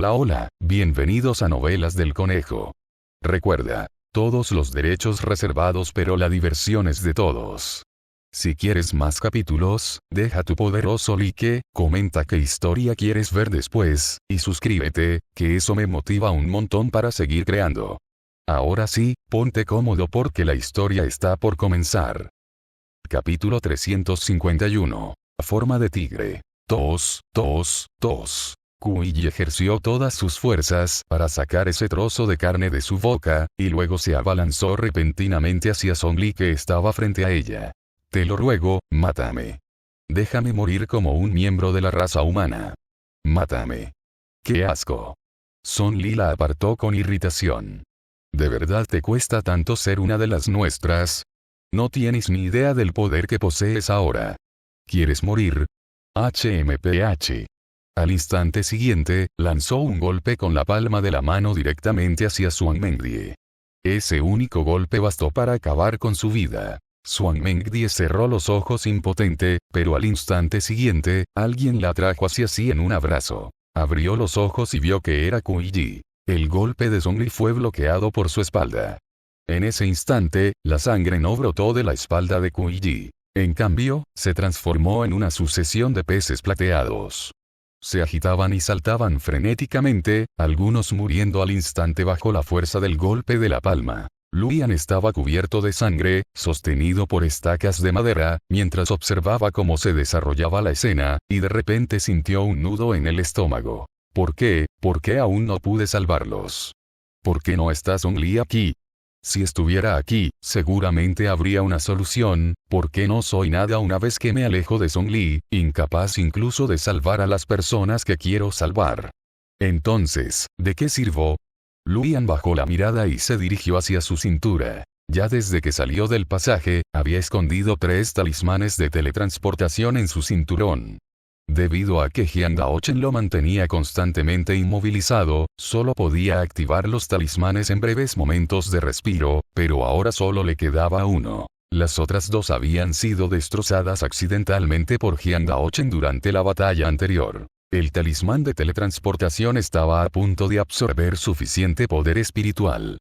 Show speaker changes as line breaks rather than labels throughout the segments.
Hola hola, bienvenidos a Novelas del Conejo. Recuerda, todos los derechos reservados pero la diversión es de todos. Si quieres más capítulos, deja tu poderoso like, comenta qué historia quieres ver después, y suscríbete, que eso me motiva un montón para seguir creando. Ahora sí, ponte cómodo porque la historia está por comenzar. Capítulo 351. Forma de tigre. Tos, tos, tos. Kuiji ejerció todas sus fuerzas para sacar ese trozo de carne de su boca, y luego se abalanzó repentinamente hacia Zhongli que estaba frente a ella. Te lo ruego, mátame. Déjame morir como un miembro de la raza humana. Mátame. ¡Qué asco! Zhongli la apartó con irritación. ¿De verdad te cuesta tanto ser una de las nuestras? No tienes ni idea del poder que posees ahora. ¿Quieres morir? HMPH. Al instante siguiente, lanzó un golpe con la palma de la mano directamente hacia Xuanmengdi. Ese único golpe bastó para acabar con su vida. Xuanmengdi cerró los ojos impotente, pero al instante siguiente, alguien la atrajo hacia sí en un abrazo. Abrió los ojos y vio que era Kuiji. El golpe de Zhongli fue bloqueado por su espalda. En ese instante, la sangre no brotó de la espalda de Kuiji. En cambio, se transformó en una sucesión de peces plateados. Se agitaban y saltaban frenéticamente, algunos muriendo al instante bajo la fuerza del golpe de la palma. Luyan estaba cubierto de sangre, sostenido por estacas de madera, mientras observaba cómo se desarrollaba la escena, y de repente sintió un nudo en el estómago. ¿Por qué? ¿Por qué aún no pude salvarlos? ¿Por qué no está Zhongli aquí? Si estuviera aquí, seguramente habría una solución. ¿Por qué no soy nada una vez que me alejo de Zhongli, incapaz incluso de salvar a las personas que quiero salvar? Entonces, ¿de qué sirvo? Luyan bajó la mirada y se dirigió hacia su cintura. Ya desde que salió del pasaje, había escondido 3 talismanes de teletransportación en su cinturón. Debido a que Jiang Daochen lo mantenía constantemente inmovilizado, solo podía activar los talismanes en breves momentos de respiro, pero ahora solo le quedaba uno. Las otras 2 habían sido destrozadas accidentalmente por Jiang Daochen durante la batalla anterior. El talismán de teletransportación estaba a punto de absorber suficiente poder espiritual.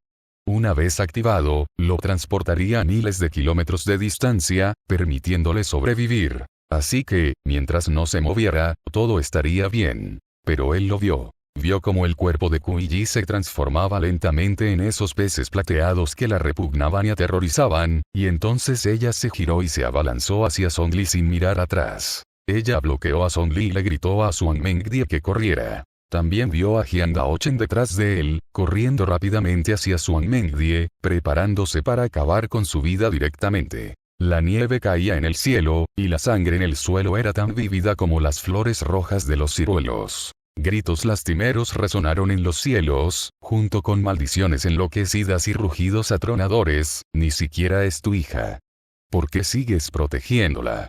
Una vez activado, lo transportaría a miles de kilómetros de distancia, permitiéndole sobrevivir. Así que, mientras no se moviera, todo estaría bien. Pero él lo vio. Vio como el cuerpo de Kuiji se transformaba lentamente en esos peces plateados que la repugnaban y aterrorizaban, y entonces ella se giró y se abalanzó hacia Zhongli sin mirar atrás. Ella bloqueó a Zhongli y le gritó a Xuanmengdi que corriera. También vio a Jiang Daochen detrás de él, corriendo rápidamente hacia Xuanmengdi, preparándose para acabar con su vida directamente. La nieve caía en el cielo, y la sangre en el suelo era tan vívida como las flores rojas de los ciruelos. Gritos lastimeros resonaron en los cielos, junto con maldiciones enloquecidas y rugidos atronadores. Ni siquiera es tu hija. ¿Por qué sigues protegiéndola?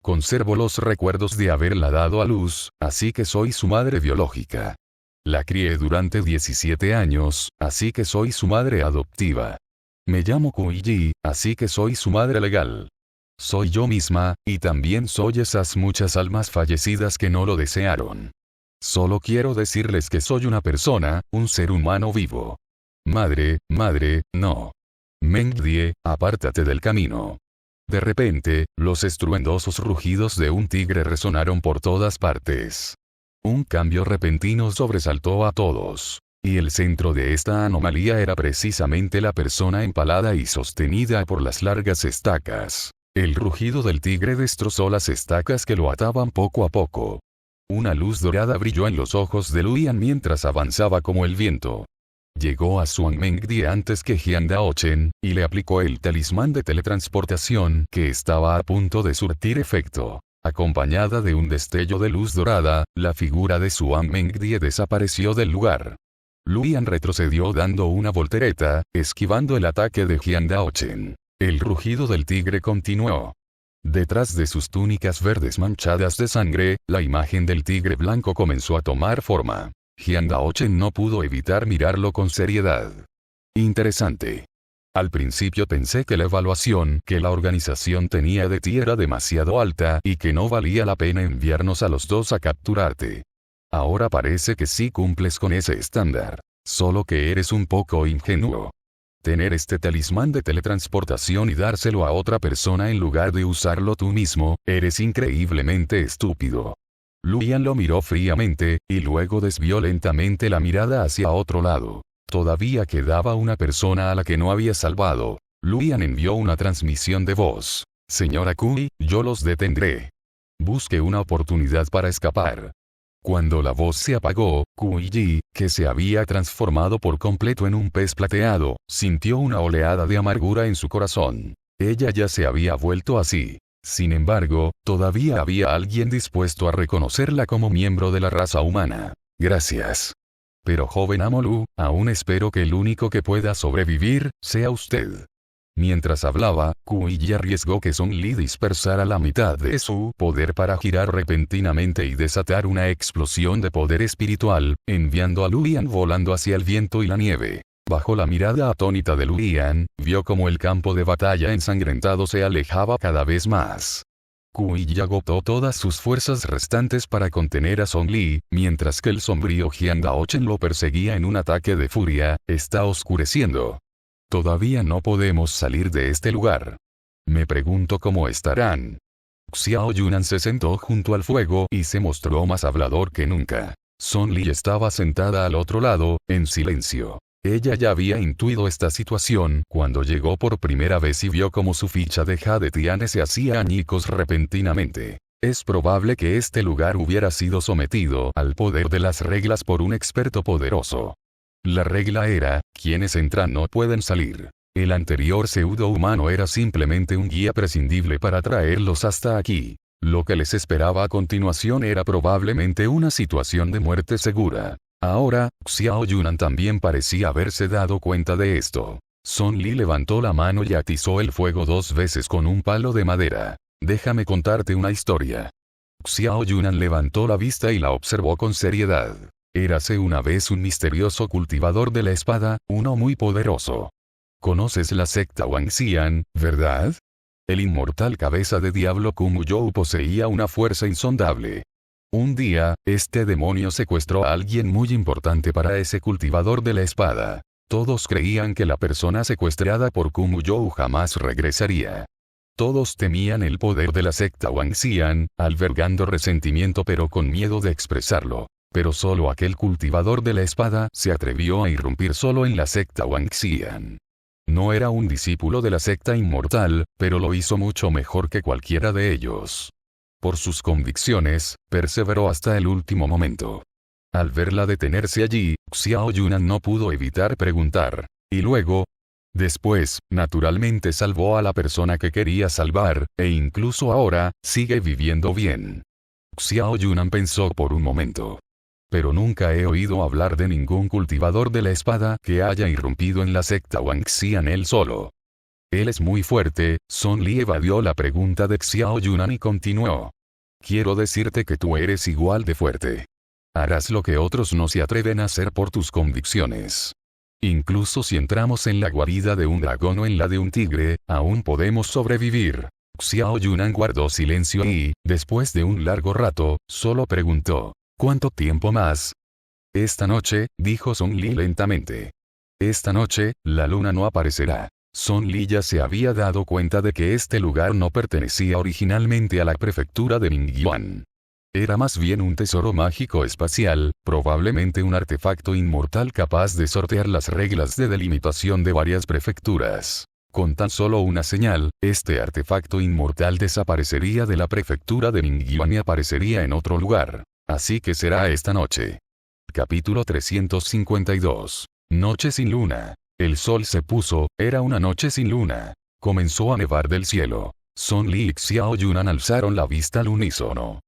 Conservo los recuerdos de haberla dado a luz, así que soy su madre biológica. La crié durante 17 años, así que soy su madre adoptiva. Me llamo Kuiji, así que soy su madre legal. Soy yo misma, y también soy esas muchas almas fallecidas que no lo desearon. Solo quiero decirles que soy una persona, un ser humano vivo. Madre, no. Mengdi, apártate del camino. De repente, los estruendosos rugidos de un tigre resonaron por todas partes. Un cambio repentino sobresaltó a todos. Y el centro de esta anomalía era precisamente la persona empalada y sostenida por las largas estacas. El rugido del tigre destrozó las estacas que lo ataban poco a poco. Una luz dorada brilló en los ojos de Luyan mientras avanzaba como el viento. Llegó a Xuanmengdi antes que Jiang Daochen, y le aplicó el talismán de teletransportación que estaba a punto de surtir efecto. Acompañada de un destello de luz dorada, la figura de Xuanmengdi desapareció del lugar. Luyan retrocedió dando una voltereta, esquivando el ataque de Jiang Daochen. El rugido del tigre continuó. Detrás de sus túnicas verdes manchadas de sangre, la imagen del tigre blanco comenzó a tomar forma. Jiang Daochen no pudo evitar mirarlo con seriedad. Interesante. Al principio pensé que la evaluación que la organización tenía de ti era demasiado alta y que no valía la pena enviarnos a los 2 a capturarte. Ahora parece que sí cumples con ese estándar. Solo que eres un poco ingenuo. Tener este talismán de teletransportación y dárselo a otra persona en lugar de usarlo tú mismo, eres increíblemente estúpido. Luyan lo miró fríamente, y luego desvió lentamente la mirada hacia otro lado. Todavía quedaba una persona a la que no había salvado. Luyan envió una transmisión de voz. Señora Kui, yo los detendré. Busque una oportunidad para escapar. Cuando la voz se apagó, Kuiji, que se había transformado por completo en un pez plateado, sintió una oleada de amargura en su corazón. Ella ya se había vuelto así. Sin embargo, todavía había alguien dispuesto a reconocerla como miembro de la raza humana. Gracias. Pero joven Amolu, aún espero que el único que pueda sobrevivir, sea usted. Mientras hablaba, Kuiji arriesgó que Song Li dispersara la mitad de su poder para girar repentinamente y desatar una explosión de poder espiritual, enviando a Luyan volando hacia el viento y la nieve. Bajo la mirada atónita de Luyan, vio como el campo de batalla ensangrentado se alejaba cada vez más. Kuiji agotó todas sus fuerzas restantes para contener a Song Li, mientras que el sombrío Jian Daochen lo perseguía en un ataque de furia. Está oscureciendo. Todavía no podemos salir de este lugar. Me pregunto cómo estarán. Xiao Yunan se sentó junto al fuego y se mostró más hablador que nunca. Song Li estaba sentada al otro lado, en silencio. Ella ya había intuido esta situación cuando llegó por primera vez y vio cómo su ficha de Jade Tiane se hacía añicos repentinamente. Es probable que este lugar hubiera sido sometido al poder de las reglas por un experto poderoso. La regla era, quienes entran no pueden salir. El anterior pseudo-humano era simplemente un guía prescindible para traerlos hasta aquí. Lo que les esperaba a continuación era probablemente una situación de muerte segura. Ahora, Xiao Yunan también parecía haberse dado cuenta de esto. Song Li levantó la mano y atizó el fuego 2 veces con un palo de madera. Déjame contarte una historia. Xiao Yunan levantó la vista y la observó con seriedad. Érase una vez un misterioso cultivador de la espada, uno muy poderoso. ¿Conoces la secta Wangxian, verdad? El inmortal cabeza de diablo Kumu You poseía una fuerza insondable. Un día, este demonio secuestró a alguien muy importante para ese cultivador de la espada. Todos creían que la persona secuestrada por Kumu You jamás regresaría. Todos temían el poder de la secta Wangxian, albergando resentimiento pero con miedo de expresarlo. Pero solo aquel cultivador de la espada se atrevió a irrumpir solo en la secta Wangxian. No era un discípulo de la secta inmortal, pero lo hizo mucho mejor que cualquiera de ellos. Por sus convicciones, perseveró hasta el último momento. Al verla detenerse allí, Xiao Yunan no pudo evitar preguntar. ¿Y luego? Después, naturalmente salvó a la persona que quería salvar, e incluso ahora, sigue viviendo bien. Xiao Yunan pensó por un momento. Pero nunca he oído hablar de ningún cultivador de la espada que haya irrumpido en la secta Wangxian él solo. Él es muy fuerte. Song Li evadió la pregunta de Xiao Yunan y continuó. Quiero decirte que tú eres igual de fuerte. Harás lo que otros no se atreven a hacer por tus convicciones. Incluso si entramos en la guarida de un dragón o en la de un tigre, aún podemos sobrevivir. Xiao Yunan guardó silencio y, después de un largo rato, solo preguntó. ¿Cuánto tiempo más? Esta noche, dijo Song Li lentamente. Esta noche, la luna no aparecerá. Song Li ya se había dado cuenta de que este lugar no pertenecía originalmente a la prefectura de Mingyuan. Era más bien un tesoro mágico espacial, probablemente un artefacto inmortal capaz de sortear las reglas de delimitación de varias prefecturas. Con tan solo una señal, este artefacto inmortal desaparecería de la prefectura de Mingyuan y aparecería en otro lugar. Así que será esta noche. Capítulo 352. Noche sin luna. El sol se puso, era una noche sin luna. Comenzó a nevar del cielo. Song Li y Xiao Yunan alzaron la vista al unísono.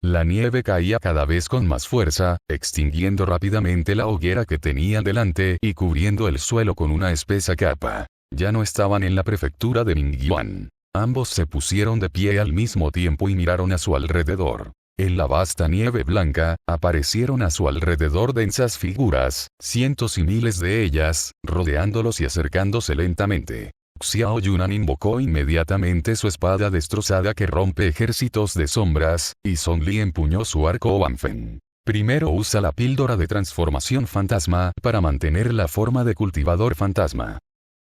La nieve caía cada vez con más fuerza, extinguiendo rápidamente la hoguera que tenían delante y cubriendo el suelo con una espesa capa. Ya no estaban en la prefectura de Mingyuan. Ambos se pusieron de pie al mismo tiempo y miraron a su alrededor. En la vasta nieve blanca, aparecieron a su alrededor densas figuras, cientos y miles de ellas, rodeándolos y acercándose lentamente. Xiao Yunan invocó inmediatamente su espada destrozada que rompe ejércitos de sombras, y Song Li empuñó su arco Wanfen. Primero usa la píldora de transformación fantasma para mantener la forma de cultivador fantasma.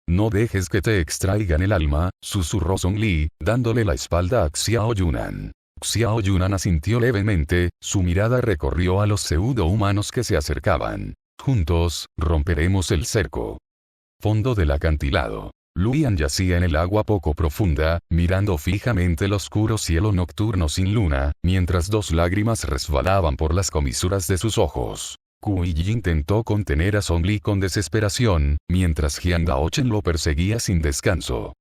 No dejes que te extraigan el alma, susurró Song Li, dándole la espalda a Xiao Yunan. Xiao Yunan asintió levemente, su mirada recorrió a los pseudo-humanos que se acercaban. Juntos, romperemos el cerco. Fondo del acantilado. Luyan yacía en el agua poco profunda, mirando fijamente el oscuro cielo nocturno sin luna, mientras dos lágrimas resbalaban por las comisuras de sus ojos. Kuyi intentó contener a Song Li con desesperación, mientras Jian Daochen lo perseguía sin descanso.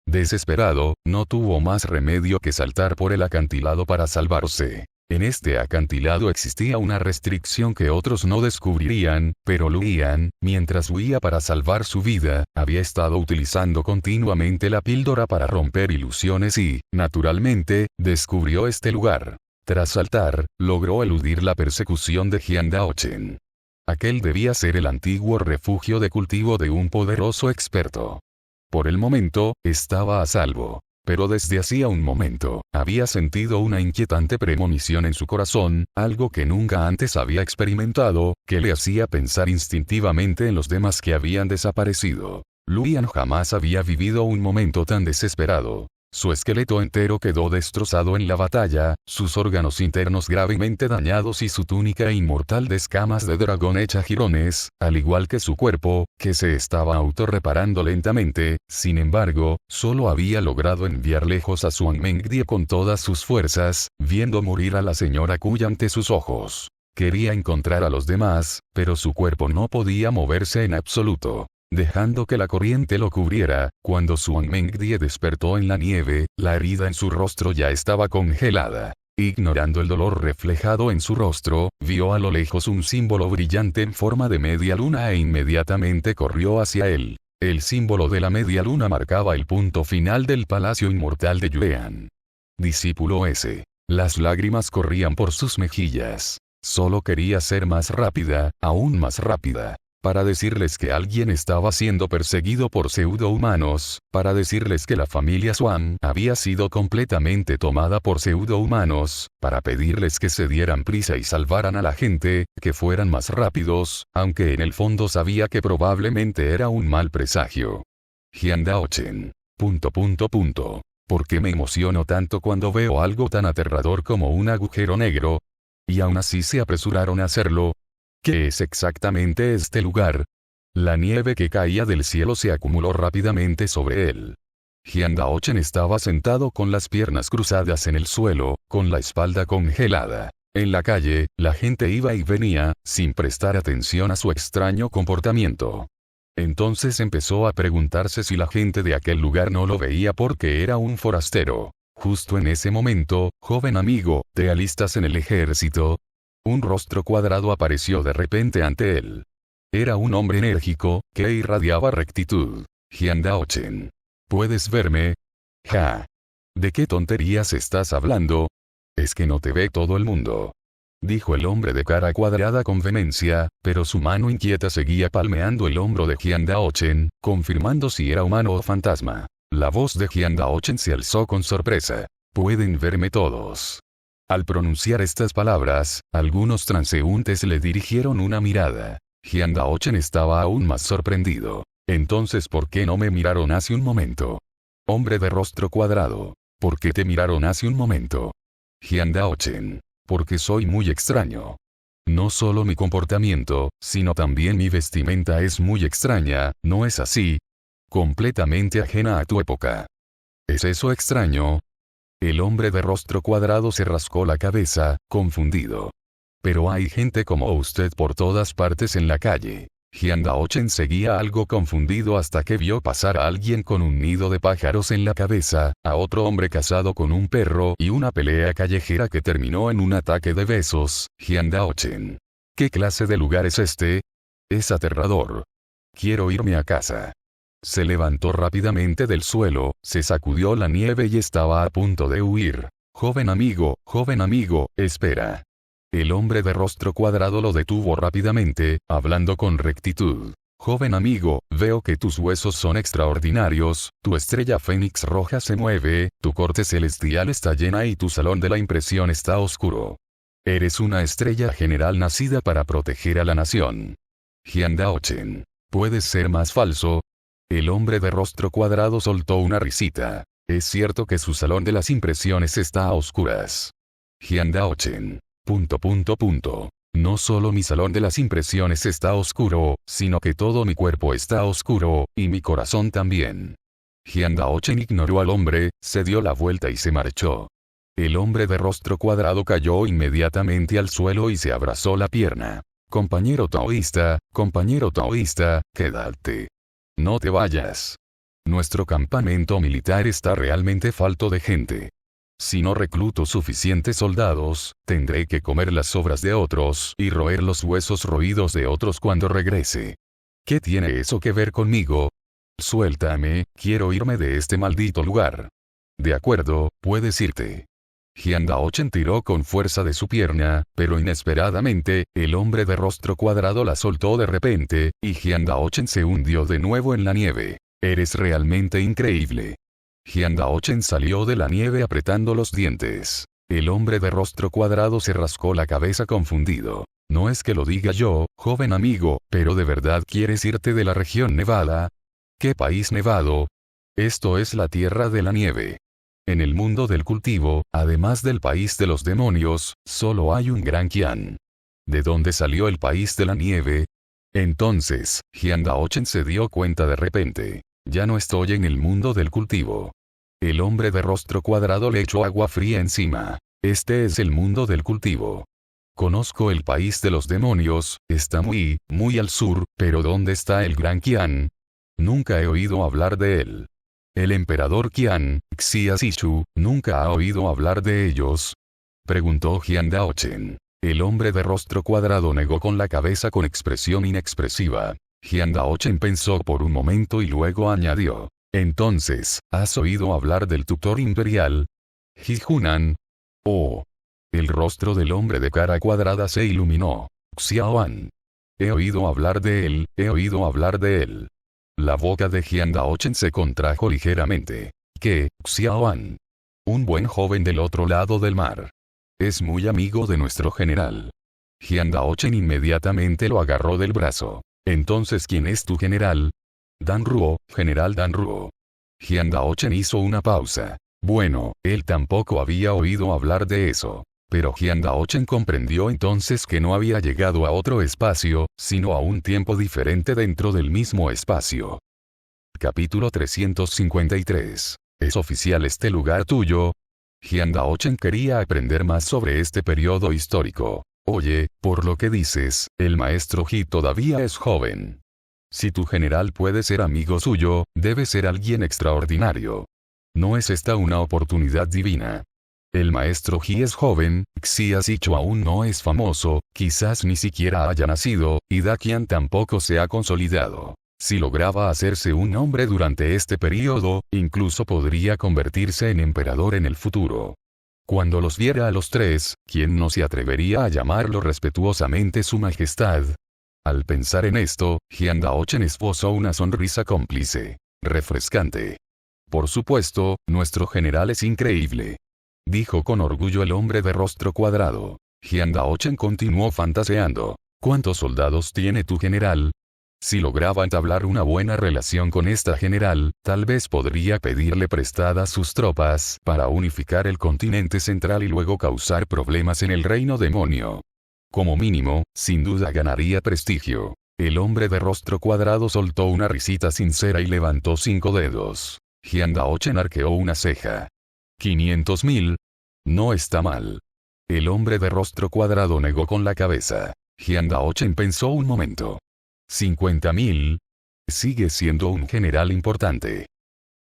Desesperado, no tuvo más remedio que saltar por el acantilado para salvarse. En este acantilado existía una restricción que otros no descubrirían, pero Luyan, mientras huía para salvar su vida, había estado utilizando continuamente la píldora para romper ilusiones y, naturalmente, descubrió este lugar. Tras saltar, logró eludir la persecución de Jian Daochen. Aquel debía ser el antiguo refugio de cultivo de un poderoso experto. Por el momento, estaba a salvo. Pero desde hacía un momento, había sentido una inquietante premonición en su corazón, algo que nunca antes había experimentado, que le hacía pensar instintivamente en los demás que habían desaparecido. Luyan jamás había vivido un momento tan desesperado. Su esqueleto entero quedó destrozado en la batalla, sus órganos internos gravemente dañados y su túnica inmortal de escamas de dragón hecha jirones, al igual que su cuerpo, que se estaba autorreparando lentamente. Sin embargo, solo había logrado enviar lejos a Suan Mengdi con todas sus fuerzas, viendo morir a la señora Kuya ante sus ojos. Quería encontrar a los demás, pero su cuerpo no podía moverse en absoluto. Dejando que la corriente lo cubriera, cuando Suan Mengdi despertó en la nieve, la herida en su rostro ya estaba congelada. Ignorando el dolor reflejado en su rostro, vio a lo lejos un símbolo brillante en forma de media luna e inmediatamente corrió hacia él. El símbolo de la media luna marcaba el punto final del palacio inmortal de Yuan. Discípulo S. Las lágrimas corrían por sus mejillas. Solo quería ser más rápida, aún más rápida. Para decirles que alguien estaba siendo perseguido por pseudo-humanos, para decirles que la familia Swan había sido completamente tomada por pseudo-humanos, para pedirles que se dieran prisa y salvaran a la gente, que fueran más rápidos, aunque en el fondo sabía que probablemente era un mal presagio. Jian Daochen. ¿Por qué me emociono tanto cuando veo algo tan aterrador como un agujero negro? Y aún así se apresuraron a hacerlo. ¿Qué es exactamente este lugar? La nieve que caía del cielo se acumuló rápidamente sobre él. Jian Daochen estaba sentado con las piernas cruzadas en el suelo, con la espalda congelada. En la calle, la gente iba y venía, sin prestar atención a su extraño comportamiento. Entonces empezó a preguntarse si la gente de aquel lugar no lo veía porque era un forastero. Justo en ese momento, joven amigo, ¿te alistas en el ejército? Un rostro cuadrado apareció de repente ante él. Era un hombre enérgico, que irradiaba rectitud. Jian Daochen. ¿Puedes verme? Ja. ¿De qué tonterías estás hablando? Es que no te ve todo el mundo. Dijo el hombre de cara cuadrada con vehemencia, pero su mano inquieta seguía palmeando el hombro de Jian Daochen, confirmando si era humano o fantasma. La voz de Jian Daochen se alzó con sorpresa. Pueden verme todos. Al pronunciar estas palabras, algunos transeúntes le dirigieron una mirada. Jian Daochen estaba aún más sorprendido. Entonces, ¿por qué no me miraron hace un momento? Hombre de rostro cuadrado. ¿Por qué te miraron hace un momento? Jian Daochen. Porque soy muy extraño. No solo mi comportamiento, sino también mi vestimenta es muy extraña, ¿no es así? Completamente ajena a tu época. ¿Es eso extraño? El hombre de rostro cuadrado se rascó la cabeza, confundido. Pero hay gente como usted por todas partes en la calle. Jian Daochen seguía algo confundido hasta que vio pasar a alguien con un nido de pájaros en la cabeza, a otro hombre casado con un perro y una pelea callejera que terminó en un ataque de besos. Jian Daochen. ¿Qué clase de lugar es este? Es aterrador. Quiero irme a casa. Se levantó rápidamente del suelo, se sacudió la nieve y estaba a punto de huir. Joven amigo, espera. El hombre de rostro cuadrado lo detuvo rápidamente, hablando con rectitud. Joven amigo, veo que tus huesos son extraordinarios, tu estrella fénix roja se mueve, tu corte celestial está llena y tu salón de la impresión está oscuro. Eres una estrella general nacida para proteger a la nación. Jian Daochen. ¿Puedes ser más falso? El hombre de rostro cuadrado soltó una risita. Es cierto que su salón de las impresiones está a oscuras. Jian Daochen. No solo mi salón de las impresiones está oscuro, sino que todo mi cuerpo está oscuro, y mi corazón también. Jian Daochen ignoró al hombre, se dio la vuelta y se marchó. El hombre de rostro cuadrado cayó inmediatamente al suelo y se abrazó la pierna. Compañero taoísta, quédate. No te vayas. Nuestro campamento militar está realmente falto de gente. Si no recluto suficientes soldados, tendré que comer las sobras de otros y roer los huesos roídos de otros cuando regrese. ¿Qué tiene eso que ver conmigo? Suéltame, quiero irme de este maldito lugar. De acuerdo, puedes irte. Jian Daochen tiró con fuerza de su pierna, pero inesperadamente, el hombre de rostro cuadrado la soltó de repente, y Jian Daochen se hundió de nuevo en la nieve. Eres realmente increíble. Jian Daochen salió de la nieve apretando los dientes. El hombre de rostro cuadrado se rascó la cabeza confundido. No es que lo diga yo, joven amigo, pero ¿de verdad quieres irte de la región nevada? ¿Qué país nevado? Esto es la tierra de la nieve. En el mundo del cultivo, además del país de los demonios, solo hay un gran Qian. ¿De dónde salió el país de la nieve? Entonces, Jian Daochen se dio cuenta de repente. Ya no estoy en el mundo del cultivo. El hombre de rostro cuadrado le echó agua fría encima. Este es el mundo del cultivo. Conozco el país de los demonios, está muy al sur, pero ¿dónde está el gran Qian? Nunca he oído hablar de él. ¿El emperador Qian, Xia Zichu, nunca ha oído hablar de ellos? Preguntó Jian Daochen. El hombre de rostro cuadrado negó con la cabeza con expresión inexpresiva. Jian Daochen pensó por un momento y luego añadió. Entonces, ¿has oído hablar del tutor imperial? Ji Hunan. Oh. El rostro del hombre de cara cuadrada se iluminó. Xiaoan. He oído hablar de él. La boca de Jian Daochen se contrajo ligeramente. ¿Qué, Xiaoan? Un buen joven del otro lado del mar. Es muy amigo de nuestro general. Jian Daochen inmediatamente lo agarró del brazo. Entonces, ¿quién es tu general? Dan Ruo, general Dan Ruo. Jian Daochen hizo una pausa. Bueno, él tampoco había oído hablar de eso. Pero Jian Daochen comprendió entonces que no había llegado a otro espacio, sino a un tiempo diferente dentro del mismo espacio. Capítulo 353. ¿Es oficial este lugar tuyo? Jian Daochen quería aprender más sobre este periodo histórico. Oye, por lo que dices, el maestro Ji todavía es joven. Si tu general puede ser amigo suyo, debe ser alguien extraordinario. ¿No es esta una oportunidad divina? El maestro Ji es joven, Xia Zichu aún no es famoso, quizás ni siquiera haya nacido, y Da Qian tampoco se ha consolidado. Si lograba hacerse un nombre durante este periodo, incluso podría convertirse en emperador en el futuro. Cuando los viera a los tres, ¿quién no se atrevería a llamarlo respetuosamente su majestad? Al pensar en esto, Jian Daochen esbozó una sonrisa cómplice. Refrescante. Por supuesto, nuestro general es increíble. Dijo con orgullo el hombre de rostro cuadrado. Jian Daochen continuó fantaseando. ¿Cuántos soldados tiene tu general? Si lograba entablar una buena relación con esta general, tal vez podría pedirle prestadas sus tropas para unificar el continente central y luego causar problemas en el reino demonio. Como mínimo, sin duda ganaría prestigio. El hombre de rostro cuadrado soltó una risita sincera y levantó 5 dedos. Jian Daochen arqueó una ceja. 500.000. No está mal. El hombre de rostro cuadrado negó con la cabeza. Jian Daochen pensó un momento. 50.000. Sigue siendo un general importante.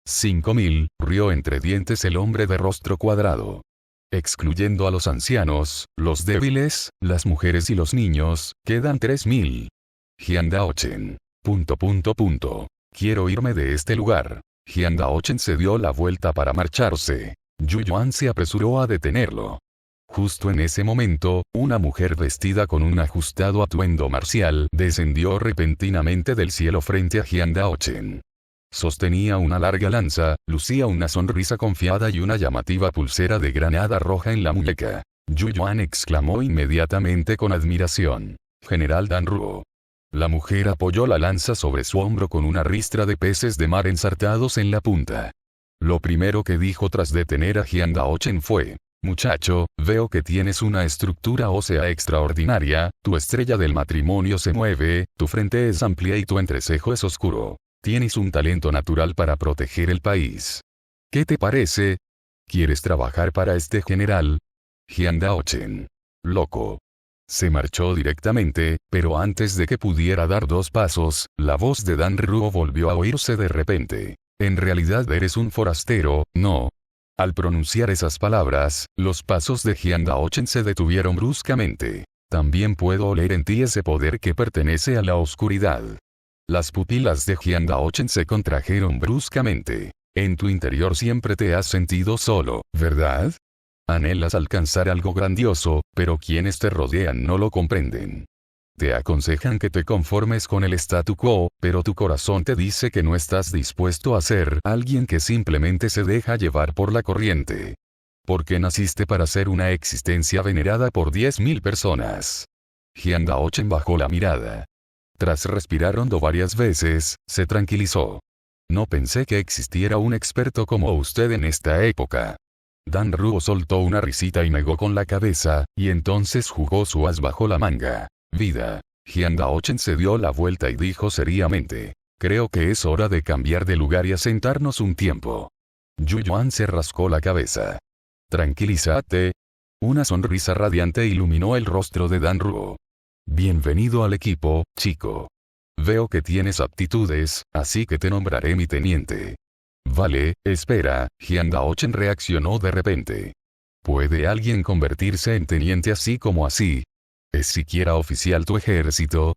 5.000, rió entre dientes el hombre de rostro cuadrado. Excluyendo a los ancianos, los débiles, las mujeres y los niños, quedan 3.000. Jian Daochen. Quiero irme de este lugar. Jian Daochen se dio la vuelta para marcharse. Yu Yuan se apresuró a detenerlo. Justo en ese momento, una mujer vestida con un ajustado atuendo marcial descendió repentinamente del cielo frente a Jian Daochen. Sostenía una larga lanza, lucía una sonrisa confiada y una llamativa pulsera de granada roja en la muñeca. Yu Yuan exclamó inmediatamente con admiración. General Dan Ruo. La mujer apoyó la lanza sobre su hombro con una ristra de peces de mar ensartados en la punta. Lo primero que dijo tras detener a Jian Daochen fue: muchacho, veo que tienes una estructura ósea extraordinaria, tu estrella del matrimonio se mueve, tu frente es amplia y tu entrecejo es oscuro. Tienes un talento natural para proteger el país. ¿Qué te parece? ¿Quieres trabajar para este general? Jian Daochen. Loco. Se marchó directamente, pero antes de que pudiera dar 2 pasos, la voz de Dan Ruo volvió a oírse de repente. En realidad eres un forastero, ¿no? Al pronunciar esas palabras, los pasos de Jian Daochen se detuvieron bruscamente. También puedo oler en ti ese poder que pertenece a la oscuridad. Las pupilas de Jian Daochen se contrajeron bruscamente. En tu interior siempre te has sentido solo, ¿verdad? Anhelas alcanzar algo grandioso, pero quienes te rodean no lo comprenden. Te aconsejan que te conformes con el statu quo, pero tu corazón te dice que no estás dispuesto a ser alguien que simplemente se deja llevar por la corriente. Porque naciste para ser una existencia venerada por 10.000 personas. Jian Daochen bajó la mirada. Tras respirar hondo varias veces, se tranquilizó. No pensé que existiera un experto como usted en esta época. Dan Ruo soltó una risita y negó con la cabeza, y entonces jugó su as bajo la manga. Vida. Jian Daochen se dio la vuelta y dijo seriamente: creo que es hora de cambiar de lugar y asentarnos un tiempo. Yu Yuan se rascó la cabeza. Tranquilízate. Una sonrisa radiante iluminó el rostro de Dan Ruo. Bienvenido al equipo, chico. Veo que tienes aptitudes, así que te nombraré mi teniente. Vale, espera, Jian Daochen reaccionó de repente. ¿Puede alguien convertirse en teniente así como así? ¿Es siquiera oficial tu ejército?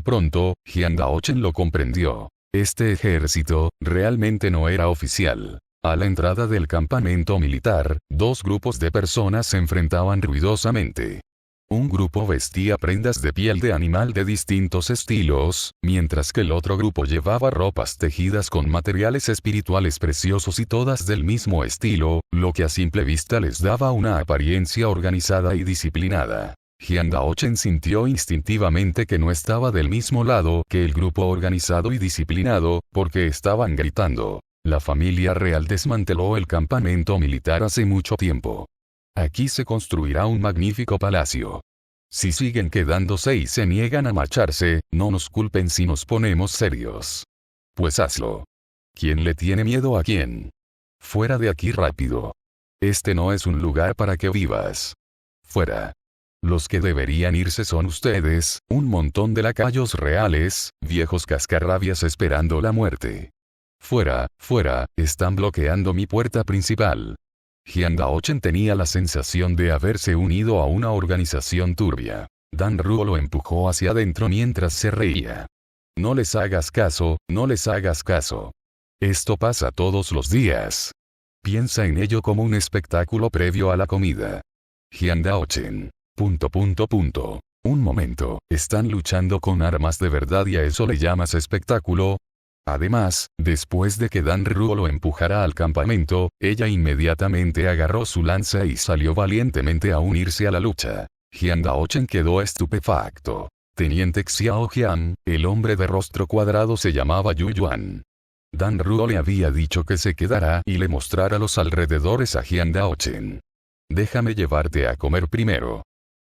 Pronto, Jian Daochen lo comprendió. Este ejército, realmente no era oficial. A la entrada del campamento militar, 2 grupos de personas se enfrentaban ruidosamente. Un grupo vestía prendas de piel de animal de distintos estilos, mientras que el otro grupo llevaba ropas tejidas con materiales espirituales preciosos y todas del mismo estilo, lo que a simple vista les daba una apariencia organizada y disciplinada. Jian Daochen sintió instintivamente que no estaba del mismo lado que el grupo organizado y disciplinado, porque estaban gritando. La familia real desmanteló el campamento militar hace mucho tiempo. Aquí se construirá un magnífico palacio. Si siguen quedándose y se niegan a marcharse, no nos culpen si nos ponemos serios. Pues hazlo. ¿Quién le tiene miedo a quién? Fuera de aquí rápido. Este no es un lugar para que vivas. Fuera. Los que deberían irse son ustedes, un montón de lacayos reales, viejos cascarrabias esperando la muerte. Fuera, fuera, están bloqueando mi puerta principal. Jian Daochen tenía la sensación de haberse unido a una organización turbia. Dan Ruo lo empujó hacia adentro mientras se reía. No les hagas caso, no les hagas caso. Esto pasa todos los días. Piensa en ello como un espectáculo previo a la comida. Jian Daochen. ... Un momento, ¿están luchando con armas de verdad y a eso le llamas espectáculo? Además, después de que Dan Ruo lo empujara al campamento, ella inmediatamente agarró su lanza y salió valientemente a unirse a la lucha. Jian Daochen quedó estupefacto. Teniente Xiao Jian, el hombre de rostro cuadrado se llamaba Yu Yuan. Dan Ruo le había dicho que se quedara y le mostrara los alrededores a Jian Daochen. Déjame llevarte a comer primero.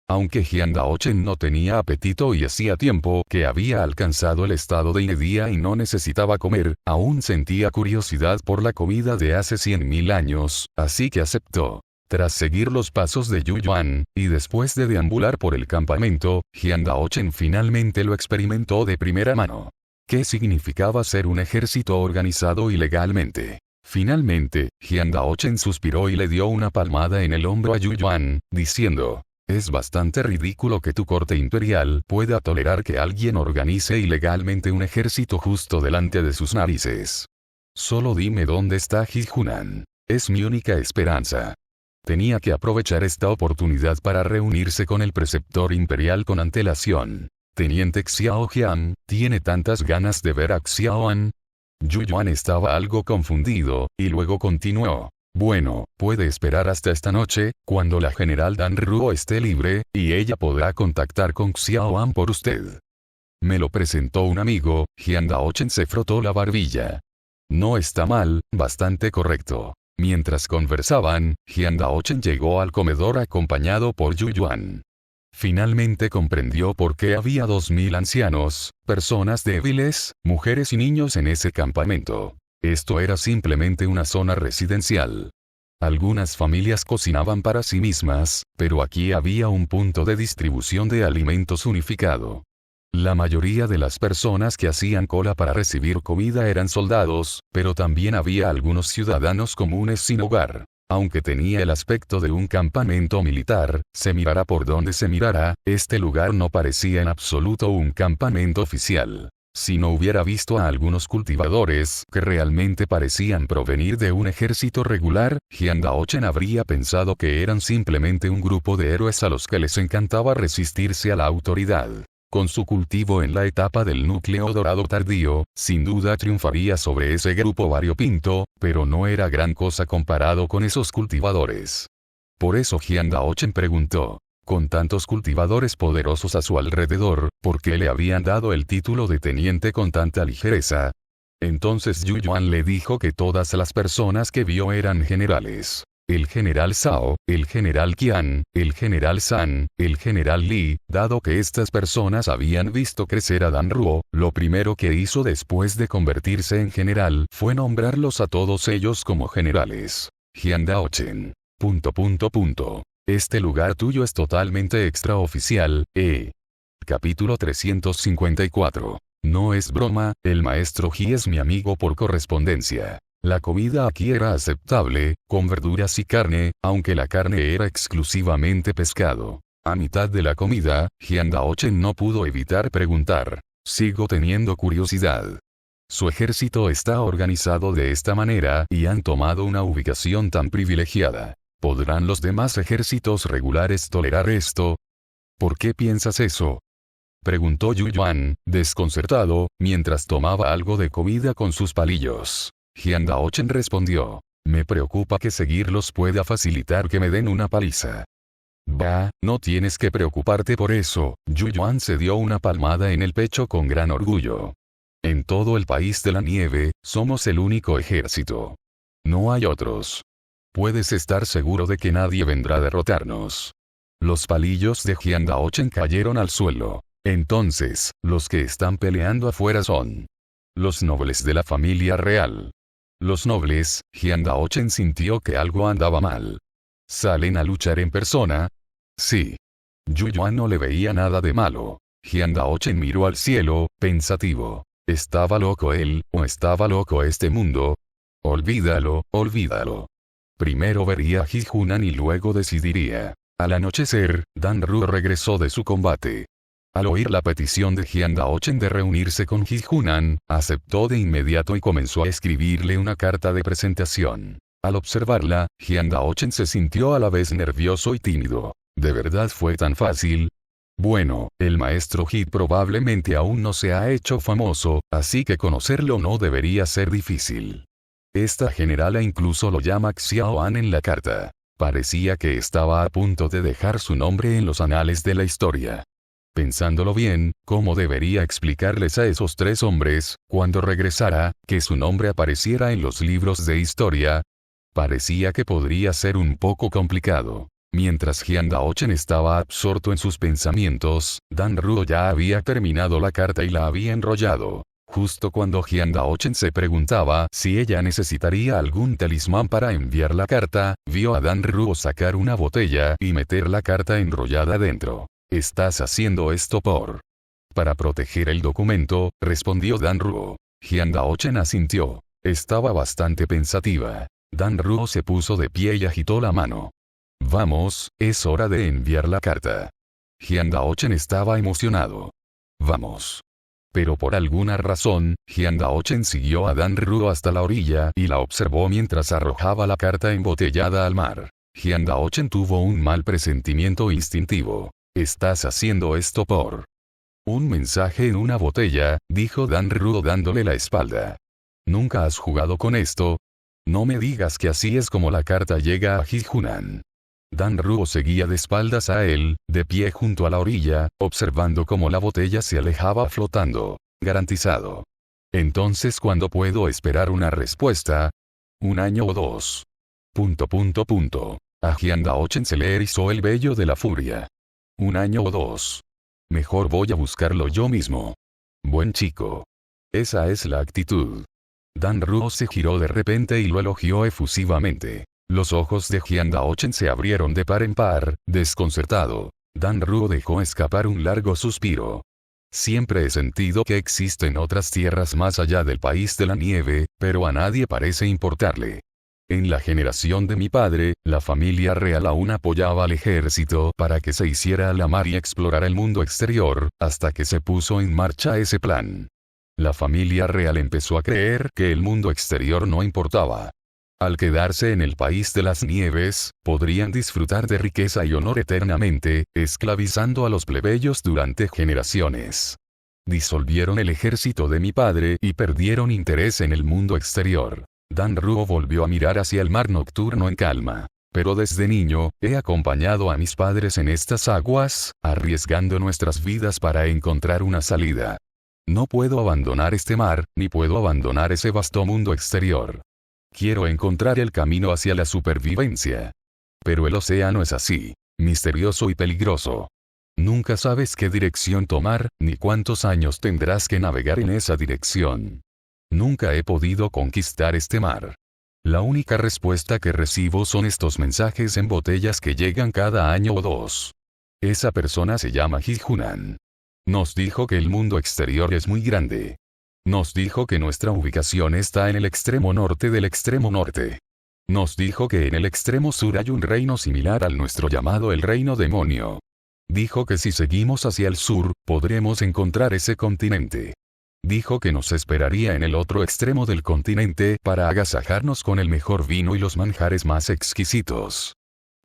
Aunque Jian Daochen no tenía apetito y hacía tiempo que había alcanzado el estado de inedía y no necesitaba comer, aún sentía curiosidad por la comida de hace 100.000 años, así que aceptó. Tras seguir los pasos de Yu Yuan, y después de deambular por el campamento, Jian Daochen finalmente lo experimentó de primera mano. ¿Qué significaba ser un ejército organizado ilegalmente? Finalmente, Jian Daochen suspiró y le dio una palmada en el hombro a Yu Yuan, diciendo: es bastante ridículo que tu corte imperial pueda tolerar que alguien organice ilegalmente un ejército justo delante de sus narices. Solo dime dónde está Ji Hunan. Es mi única esperanza. Tenía que aprovechar esta oportunidad para reunirse con el preceptor imperial con antelación. Teniente Xiao Jian, ¿tiene tantas ganas de ver a Xiaoan? Yu Yuan estaba algo confundido, y luego continuó. Bueno, puede esperar hasta esta noche, cuando la general Dan Ruo esté libre, y ella podrá contactar con Xiao An por usted. Me lo presentó un amigo. Jian Daochen se frotó la barbilla. No está mal, bastante correcto. Mientras conversaban, Jian Daochen llegó al comedor acompañado por Yu Yuan. Finalmente comprendió por qué había 2000 ancianos, personas débiles, mujeres y niños en ese campamento. Esto era simplemente una zona residencial. Algunas familias cocinaban para sí mismas, pero aquí había un punto de distribución de alimentos unificado. La mayoría de las personas que hacían cola para recibir comida eran soldados, pero también había algunos ciudadanos comunes sin hogar. Aunque tenía el aspecto de un campamento militar, se mirara por donde se mirara, este lugar no parecía en absoluto un campamento oficial. Si no hubiera visto a algunos cultivadores que realmente parecían provenir de un ejército regular, Jian Daochen habría pensado que eran simplemente un grupo de héroes a los que les encantaba resistirse a la autoridad. Con su cultivo en la etapa del núcleo dorado tardío, sin duda triunfaría sobre ese grupo variopinto, pero no era gran cosa comparado con esos cultivadores. Por eso Jian Daochen preguntó, con tantos cultivadores poderosos a su alrededor, ¿por qué le habían dado el título de teniente con tanta ligereza? Entonces Yu Yuan le dijo que todas las personas que vio eran generales. El general Zhao, el general Qian, el general San, el general Li. Dado que estas personas habían visto crecer a Dan Ruo, lo primero que hizo después de convertirse en general fue nombrarlos a todos ellos como generales. Jian Daochen. Este lugar tuyo es totalmente extraoficial, Capítulo 354. No es broma, el maestro Ji es mi amigo por correspondencia. La comida aquí era aceptable, con verduras y carne, aunque la carne era exclusivamente pescado. A mitad de la comida, Jian Daochen no pudo evitar preguntar. Sigo teniendo curiosidad. Su ejército está organizado de esta manera y han tomado una ubicación tan privilegiada. ¿Podrán los demás ejércitos regulares tolerar esto? ¿Por qué piensas eso? Preguntó Yu Yuan, desconcertado, mientras tomaba algo de comida con sus palillos. Jian Daochen respondió. Me preocupa que seguirlos pueda facilitar que me den una paliza. Bah, no tienes que preocuparte por eso. Yu Yuan se dio una palmada en el pecho con gran orgullo. En todo el país de la nieve, somos el único ejército. No hay otros. Puedes estar seguro de que nadie vendrá a derrotarnos. Los palillos de Jian Daochen cayeron al suelo. Entonces, los que están peleando afuera son los nobles de la familia real. Los nobles. Jian Daochen sintió que algo andaba mal. ¿Salen a luchar en persona? Sí. Yu Yuan no le veía nada de malo. Jian Daochen miró al cielo, pensativo. ¿Estaba loco él, o estaba loco este mundo? Olvídalo, olvídalo. Primero vería a Ji Hunan y luego decidiría. Al anochecer, Dan Ruo regresó de su combate. Al oír la petición de Jian Daochen de reunirse con Ji Hunan, aceptó de inmediato y comenzó a escribirle una carta de presentación. Al observarla, Jian Daochen se sintió a la vez nervioso y tímido. ¿De verdad fue tan fácil? Bueno, el maestro Ji probablemente aún no se ha hecho famoso, así que conocerlo no debería ser difícil. Esta generala incluso lo llama Xiao An en la carta. Parecía que estaba a punto de dejar su nombre en los anales de la historia. Pensándolo bien, ¿cómo debería explicarles a esos tres hombres, cuando regresara, que su nombre apareciera en los libros de historia? Parecía que podría ser un poco complicado. Mientras Jian Daochen estaba absorto en sus pensamientos, Dan Ruo ya había terminado la carta y la había enrollado. Justo cuando Jian Daochen se preguntaba si ella necesitaría algún talismán para enviar la carta, vio a Dan Ruo sacar una botella y meter la carta enrollada dentro. ¿Estás haciendo esto para proteger el documento?, respondió Dan Ruo. Jian Daochen asintió. Estaba bastante pensativa. Dan Ruo se puso de pie y agitó la mano. Vamos, es hora de enviar la carta. Jian Daochen estaba emocionado. Vamos. Pero por alguna razón, Jian Daochen siguió a Dan Ruo hasta la orilla y la observó mientras arrojaba la carta embotellada al mar. Jian Daochen tuvo un mal presentimiento instintivo. ¿Estás haciendo esto un mensaje en una botella?, dijo Dan Ruo dándole la espalda. ¿Nunca has jugado con esto? No me digas que así es como la carta llega a Ji-Hunan. Dan Ruo seguía de espaldas a él, de pie junto a la orilla, observando cómo la botella se alejaba flotando. Garantizado. Entonces, ¿cuándo puedo esperar una respuesta? ¿Un año o dos? ... A Jian Daochen se le erizó el vello de la furia. ¿Un año o dos? Mejor voy a buscarlo yo mismo. Buen chico. Esa es la actitud. Dan Ruo se giró de repente y lo elogió efusivamente. Los ojos de Jian Daochen se abrieron de par en par, desconcertado. Dan Ruo dejó escapar un largo suspiro. Siempre he sentido que existen otras tierras más allá del país de la nieve, pero a nadie parece importarle. En la generación de mi padre, la familia real aún apoyaba al ejército para que se hiciera a la mar y explorara el mundo exterior, hasta que se puso en marcha ese plan. La familia real empezó a creer que el mundo exterior no importaba. Al quedarse en el país de las nieves, podrían disfrutar de riqueza y honor eternamente, esclavizando a los plebeyos durante generaciones. Disolvieron el ejército de mi padre y perdieron interés en el mundo exterior. Dan Ruo volvió a mirar hacia el mar nocturno en calma. Pero desde niño, he acompañado a mis padres en estas aguas, arriesgando nuestras vidas para encontrar una salida. No puedo abandonar este mar, ni puedo abandonar ese vasto mundo exterior. Quiero encontrar el camino hacia la supervivencia. Pero el océano es así, misterioso y peligroso. Nunca sabes qué dirección tomar, ni cuántos años tendrás que navegar en esa dirección. Nunca he podido conquistar este mar. La única respuesta que recibo son estos mensajes en botellas que llegan cada año o dos. Esa persona se llama Ji-Hunan. Nos dijo que el mundo exterior es muy grande. Nos dijo que nuestra ubicación está en el extremo norte del extremo norte. Nos dijo que en el extremo sur hay un reino similar al nuestro llamado el Reino Demonio. Dijo que si seguimos hacia el sur, podremos encontrar ese continente. Dijo que nos esperaría en el otro extremo del continente para agasajarnos con el mejor vino y los manjares más exquisitos.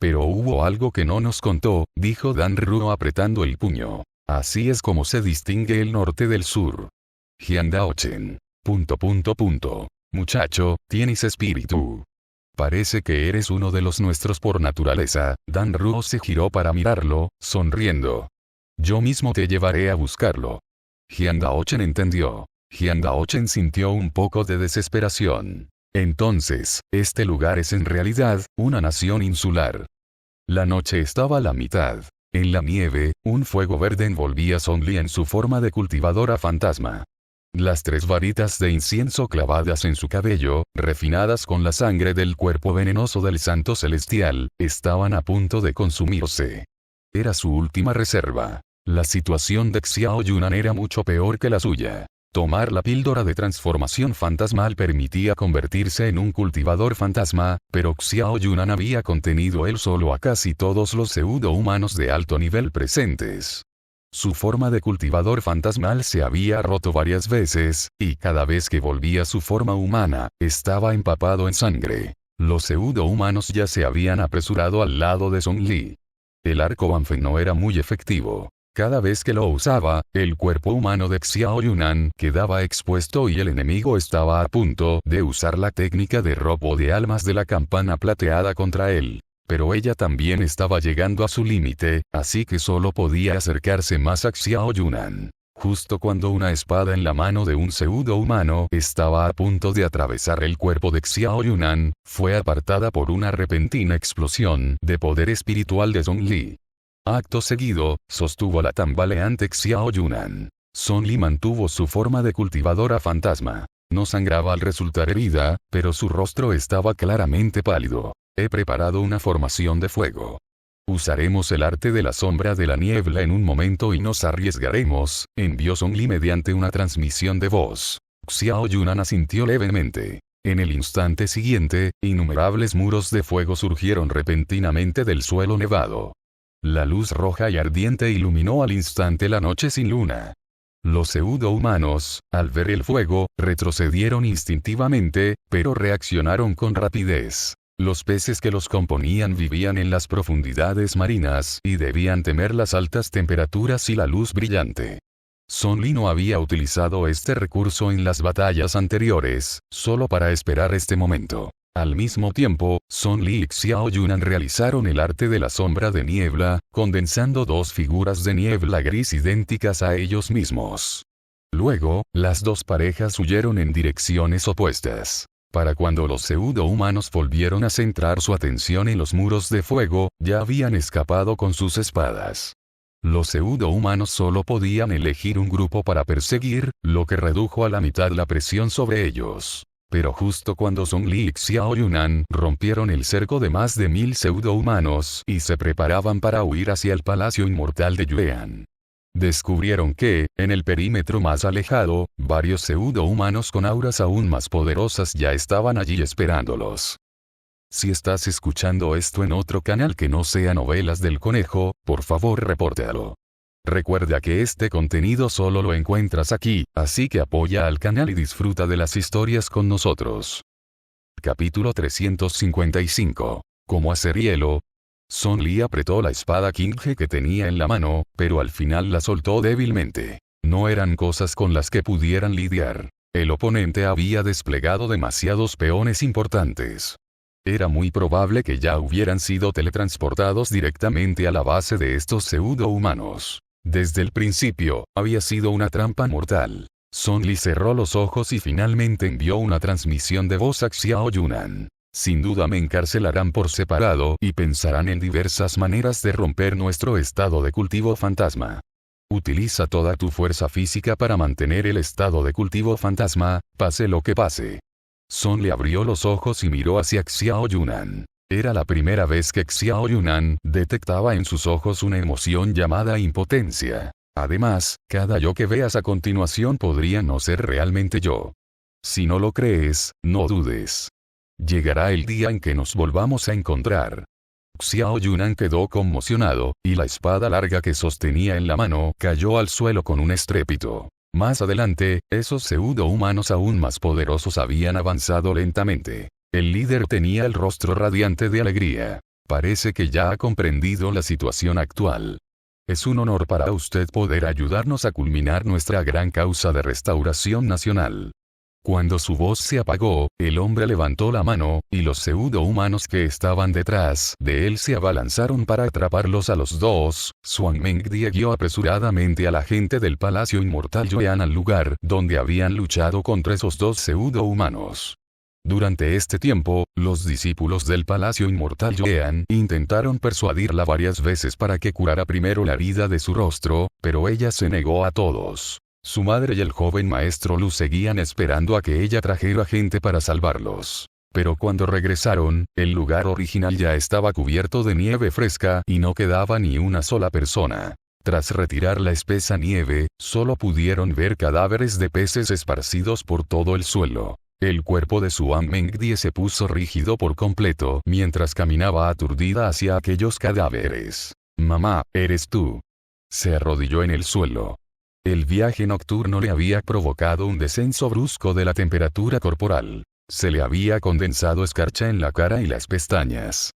Pero hubo algo que no nos contó, dijo Dan Ruo apretando el puño. Así es como se distingue el norte del sur. Jian Daochen. ... Muchacho, tienes espíritu. Parece que eres uno de los nuestros por naturaleza. Dan Ruo se giró para mirarlo, sonriendo. Yo mismo te llevaré a buscarlo. Jian Daochen entendió. Jian Daochen sintió un poco de desesperación. Entonces, este lugar es en realidad, una nación insular. La noche estaba a la mitad. En la nieve, un fuego verde envolvía a Song Li en su forma de cultivadora fantasma. Las 3 varitas de incienso clavadas en su cabello, refinadas con la sangre del cuerpo venenoso del santo celestial, estaban a punto de consumirse. Era su última reserva. La situación de Xiao Yunan era mucho peor que la suya. Tomar la píldora de transformación fantasmal permitía convertirse en un cultivador fantasma, pero Xiao Yunan había contenido él solo a casi todos los pseudo-humanos de alto nivel presentes. Su forma de cultivador fantasmal se había roto varias veces, y cada vez que volvía a su forma humana, estaba empapado en sangre. Los pseudo-humanos ya se habían apresurado al lado de Song Li. El arco Banfen no era muy efectivo. Cada vez que lo usaba, el cuerpo humano de Xiao Yunan quedaba expuesto y el enemigo estaba a punto de usar la técnica de robo de almas de la campana plateada contra él. Pero ella también estaba llegando a su límite, así que solo podía acercarse más a Xiao Yunan. Justo cuando una espada en la mano de un pseudo-humano estaba a punto de atravesar el cuerpo de Xiao Yunan, fue apartada por una repentina explosión de poder espiritual de Song Li. Acto seguido, sostuvo la tambaleante Xiao Yunan. Song Li mantuvo su forma de cultivadora fantasma. No sangraba al resultar herida, pero su rostro estaba claramente pálido. He preparado una formación de fuego. Usaremos el arte de la sombra de la niebla en un momento y nos arriesgaremos, envió Song Li mediante una transmisión de voz. Xiao Yunan asintió levemente. En el instante siguiente, innumerables muros de fuego surgieron repentinamente del suelo nevado. La luz roja y ardiente iluminó al instante la noche sin luna. Los pseudo-humanos, al ver el fuego, retrocedieron instintivamente, pero reaccionaron con rapidez. Los peces que los componían vivían en las profundidades marinas y debían temer las altas temperaturas y la luz brillante. Song Li no había utilizado este recurso en las batallas anteriores, solo para esperar este momento. Al mismo tiempo, Son Li y Xiao Yunan realizaron el arte de la sombra de niebla, condensando dos figuras de niebla gris idénticas a ellos mismos. Luego, las dos parejas huyeron en direcciones opuestas. Para cuando los pseudo-humanos volvieron a centrar su atención en los muros de fuego, ya habían escapado con sus espadas. Los pseudo-humanos solo podían elegir un grupo para perseguir, lo que redujo a la mitad la presión sobre ellos. Pero justo cuando Son Li y Xiao Yunan rompieron el cerco de más de 1000 pseudo-humanos y se preparaban para huir hacia el Palacio Inmortal de Yuan, descubrieron que, en el perímetro más alejado, varios pseudo-humanos con auras aún más poderosas ya estaban allí esperándolos. Si estás escuchando esto en otro canal que no sea Novelas del Conejo, por favor repórtalo. Recuerda que este contenido solo lo encuentras aquí, así que apoya al canal y disfruta de las historias con nosotros. Capítulo 355. ¿Cómo hacer hielo? Son Li apretó la espada Qinghe que tenía en la mano, pero al final la soltó débilmente. No eran cosas con las que pudieran lidiar. El oponente había desplegado demasiados peones importantes. Era muy probable que ya hubieran sido teletransportados directamente a la base de estos pseudo-humanos. Desde el principio, había sido una trampa mortal. Son Li cerró los ojos y finalmente envió una transmisión de voz a Xiao Yunan. Sin duda me encarcelarán por separado y pensarán en diversas maneras de romper nuestro estado de cultivo fantasma. Utiliza toda tu fuerza física para mantener el estado de cultivo fantasma, pase lo que pase. Son Li abrió los ojos y miró hacia Xiao Yunan. Era la primera vez que Xiao Yunan detectaba en sus ojos una emoción llamada impotencia. Además, cada yo que veas a continuación podría no ser realmente yo. Si no lo crees, no dudes. Llegará el día en que nos volvamos a encontrar. Xiao Yunan quedó conmocionado, y la espada larga que sostenía en la mano cayó al suelo con un estrépito. Más adelante, esos pseudo-humanos aún más poderosos habían avanzado lentamente. El líder tenía el rostro radiante de alegría. Parece que ya ha comprendido la situación actual. Es un honor para usted poder ayudarnos a culminar nuestra gran causa de restauración nacional. Cuando su voz se apagó, el hombre levantó la mano, y los pseudo-humanos que estaban detrás de él se abalanzaron para atraparlos a los dos. Xuan Mengdi guió apresuradamente a la gente del Palacio Inmortal Yuan al lugar donde habían luchado contra esos dos pseudo-humanos. Durante este tiempo, los discípulos del Palacio Inmortal Yuan intentaron persuadirla varias veces para que curara primero la herida de su rostro, pero ella se negó a todos. Su madre y el joven maestro Lu seguían esperando a que ella trajera gente para salvarlos. Pero cuando regresaron, el lugar original ya estaba cubierto de nieve fresca y no quedaba ni una sola persona. Tras retirar la espesa nieve, solo pudieron ver cadáveres de peces esparcidos por todo el suelo. El cuerpo de Xuan Mengdi se puso rígido por completo mientras caminaba aturdida hacia aquellos cadáveres. «Mamá, ¿eres tú?». Se arrodilló en el suelo. El viaje nocturno le había provocado un descenso brusco de la temperatura corporal. Se le había condensado escarcha en la cara y las pestañas.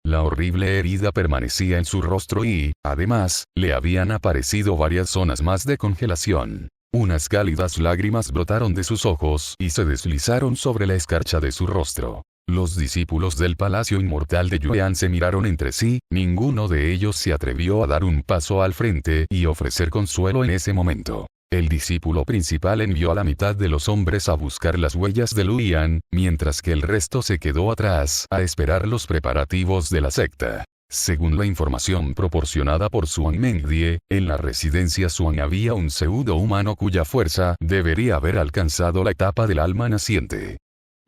La horrible herida permanecía en su rostro y, además, le habían aparecido varias zonas más de congelación. Unas cálidas lágrimas brotaron de sus ojos y se deslizaron sobre la escarcha de su rostro. Los discípulos del Palacio Inmortal de Yuan se miraron entre sí, ninguno de ellos se atrevió a dar un paso al frente y ofrecer consuelo en ese momento. El discípulo principal envió a la mitad de los hombres a buscar las huellas de Luyan, mientras que el resto se quedó atrás a esperar los preparativos de la secta. Según la información proporcionada por Xuan Mengdi, en la residencia Xuan había un pseudo-humano cuya fuerza debería haber alcanzado la etapa del alma naciente.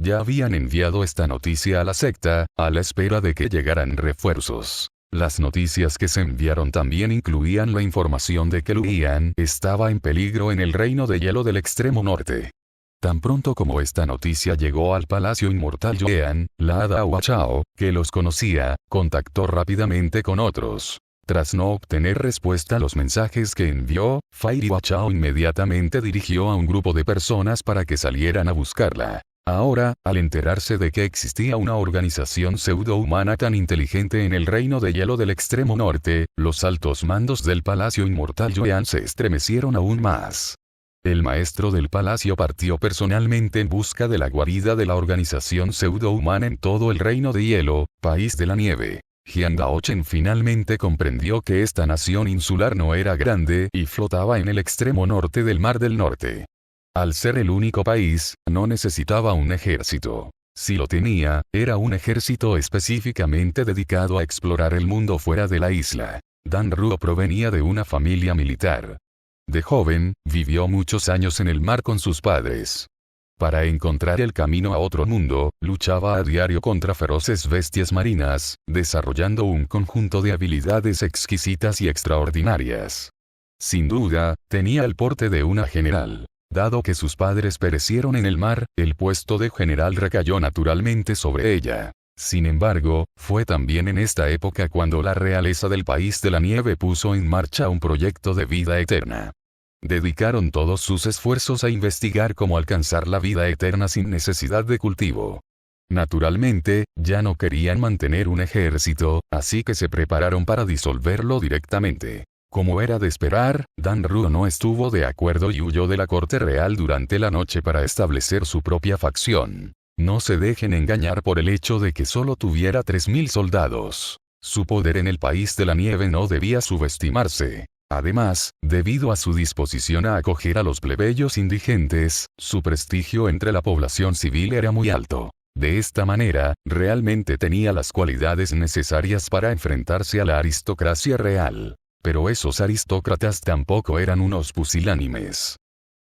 Ya habían enviado esta noticia a la secta, a la espera de que llegaran refuerzos. Las noticias que se enviaron también incluían la información de que Luyan estaba en peligro en el reino de hielo del extremo norte. Tan pronto como esta noticia llegó al Palacio Inmortal Yuan, la hada Huachao, que los conocía, contactó rápidamente con otros. Tras no obtener respuesta a los mensajes que envió, Fairy Huachao inmediatamente dirigió a un grupo de personas para que salieran a buscarla. Ahora, al enterarse de que existía una organización pseudo-humana tan inteligente en el reino de hielo del extremo norte, los altos mandos del Palacio Inmortal Yuan se estremecieron aún más. El maestro del palacio partió personalmente en busca de la guarida de la organización pseudo-humana en todo el reino de hielo, país de la nieve. Jiang Daochen finalmente comprendió que esta nación insular no era grande y flotaba en el extremo norte del Mar del Norte. Al ser el único país, no necesitaba un ejército. Si lo tenía, era un ejército específicamente dedicado a explorar el mundo fuera de la isla. Dan Ruo provenía de una familia militar. De joven, vivió muchos años en el mar con sus padres. Para encontrar el camino a otro mundo, luchaba a diario contra feroces bestias marinas, desarrollando un conjunto de habilidades exquisitas y extraordinarias. Sin duda, tenía el porte de una general. Dado que sus padres perecieron en el mar, el puesto de general recayó naturalmente sobre ella. Sin embargo, fue también en esta época cuando la realeza del país de la nieve puso en marcha un proyecto de vida eterna. Dedicaron todos sus esfuerzos a investigar cómo alcanzar la vida eterna sin necesidad de cultivo. Naturalmente, ya no querían mantener un ejército, así que se prepararon para disolverlo directamente. Como era de esperar, Dan Ruo no estuvo de acuerdo y huyó de la corte real durante la noche para establecer su propia facción. No se dejen engañar por el hecho de que solo tuviera 3.000 soldados. Su poder en el país de la nieve no debía subestimarse. Además, debido a su disposición a acoger a los plebeyos indigentes, su prestigio entre la población civil era muy alto. De esta manera, realmente tenía las cualidades necesarias para enfrentarse a la aristocracia real. Pero esos aristócratas tampoco eran unos pusilánimes.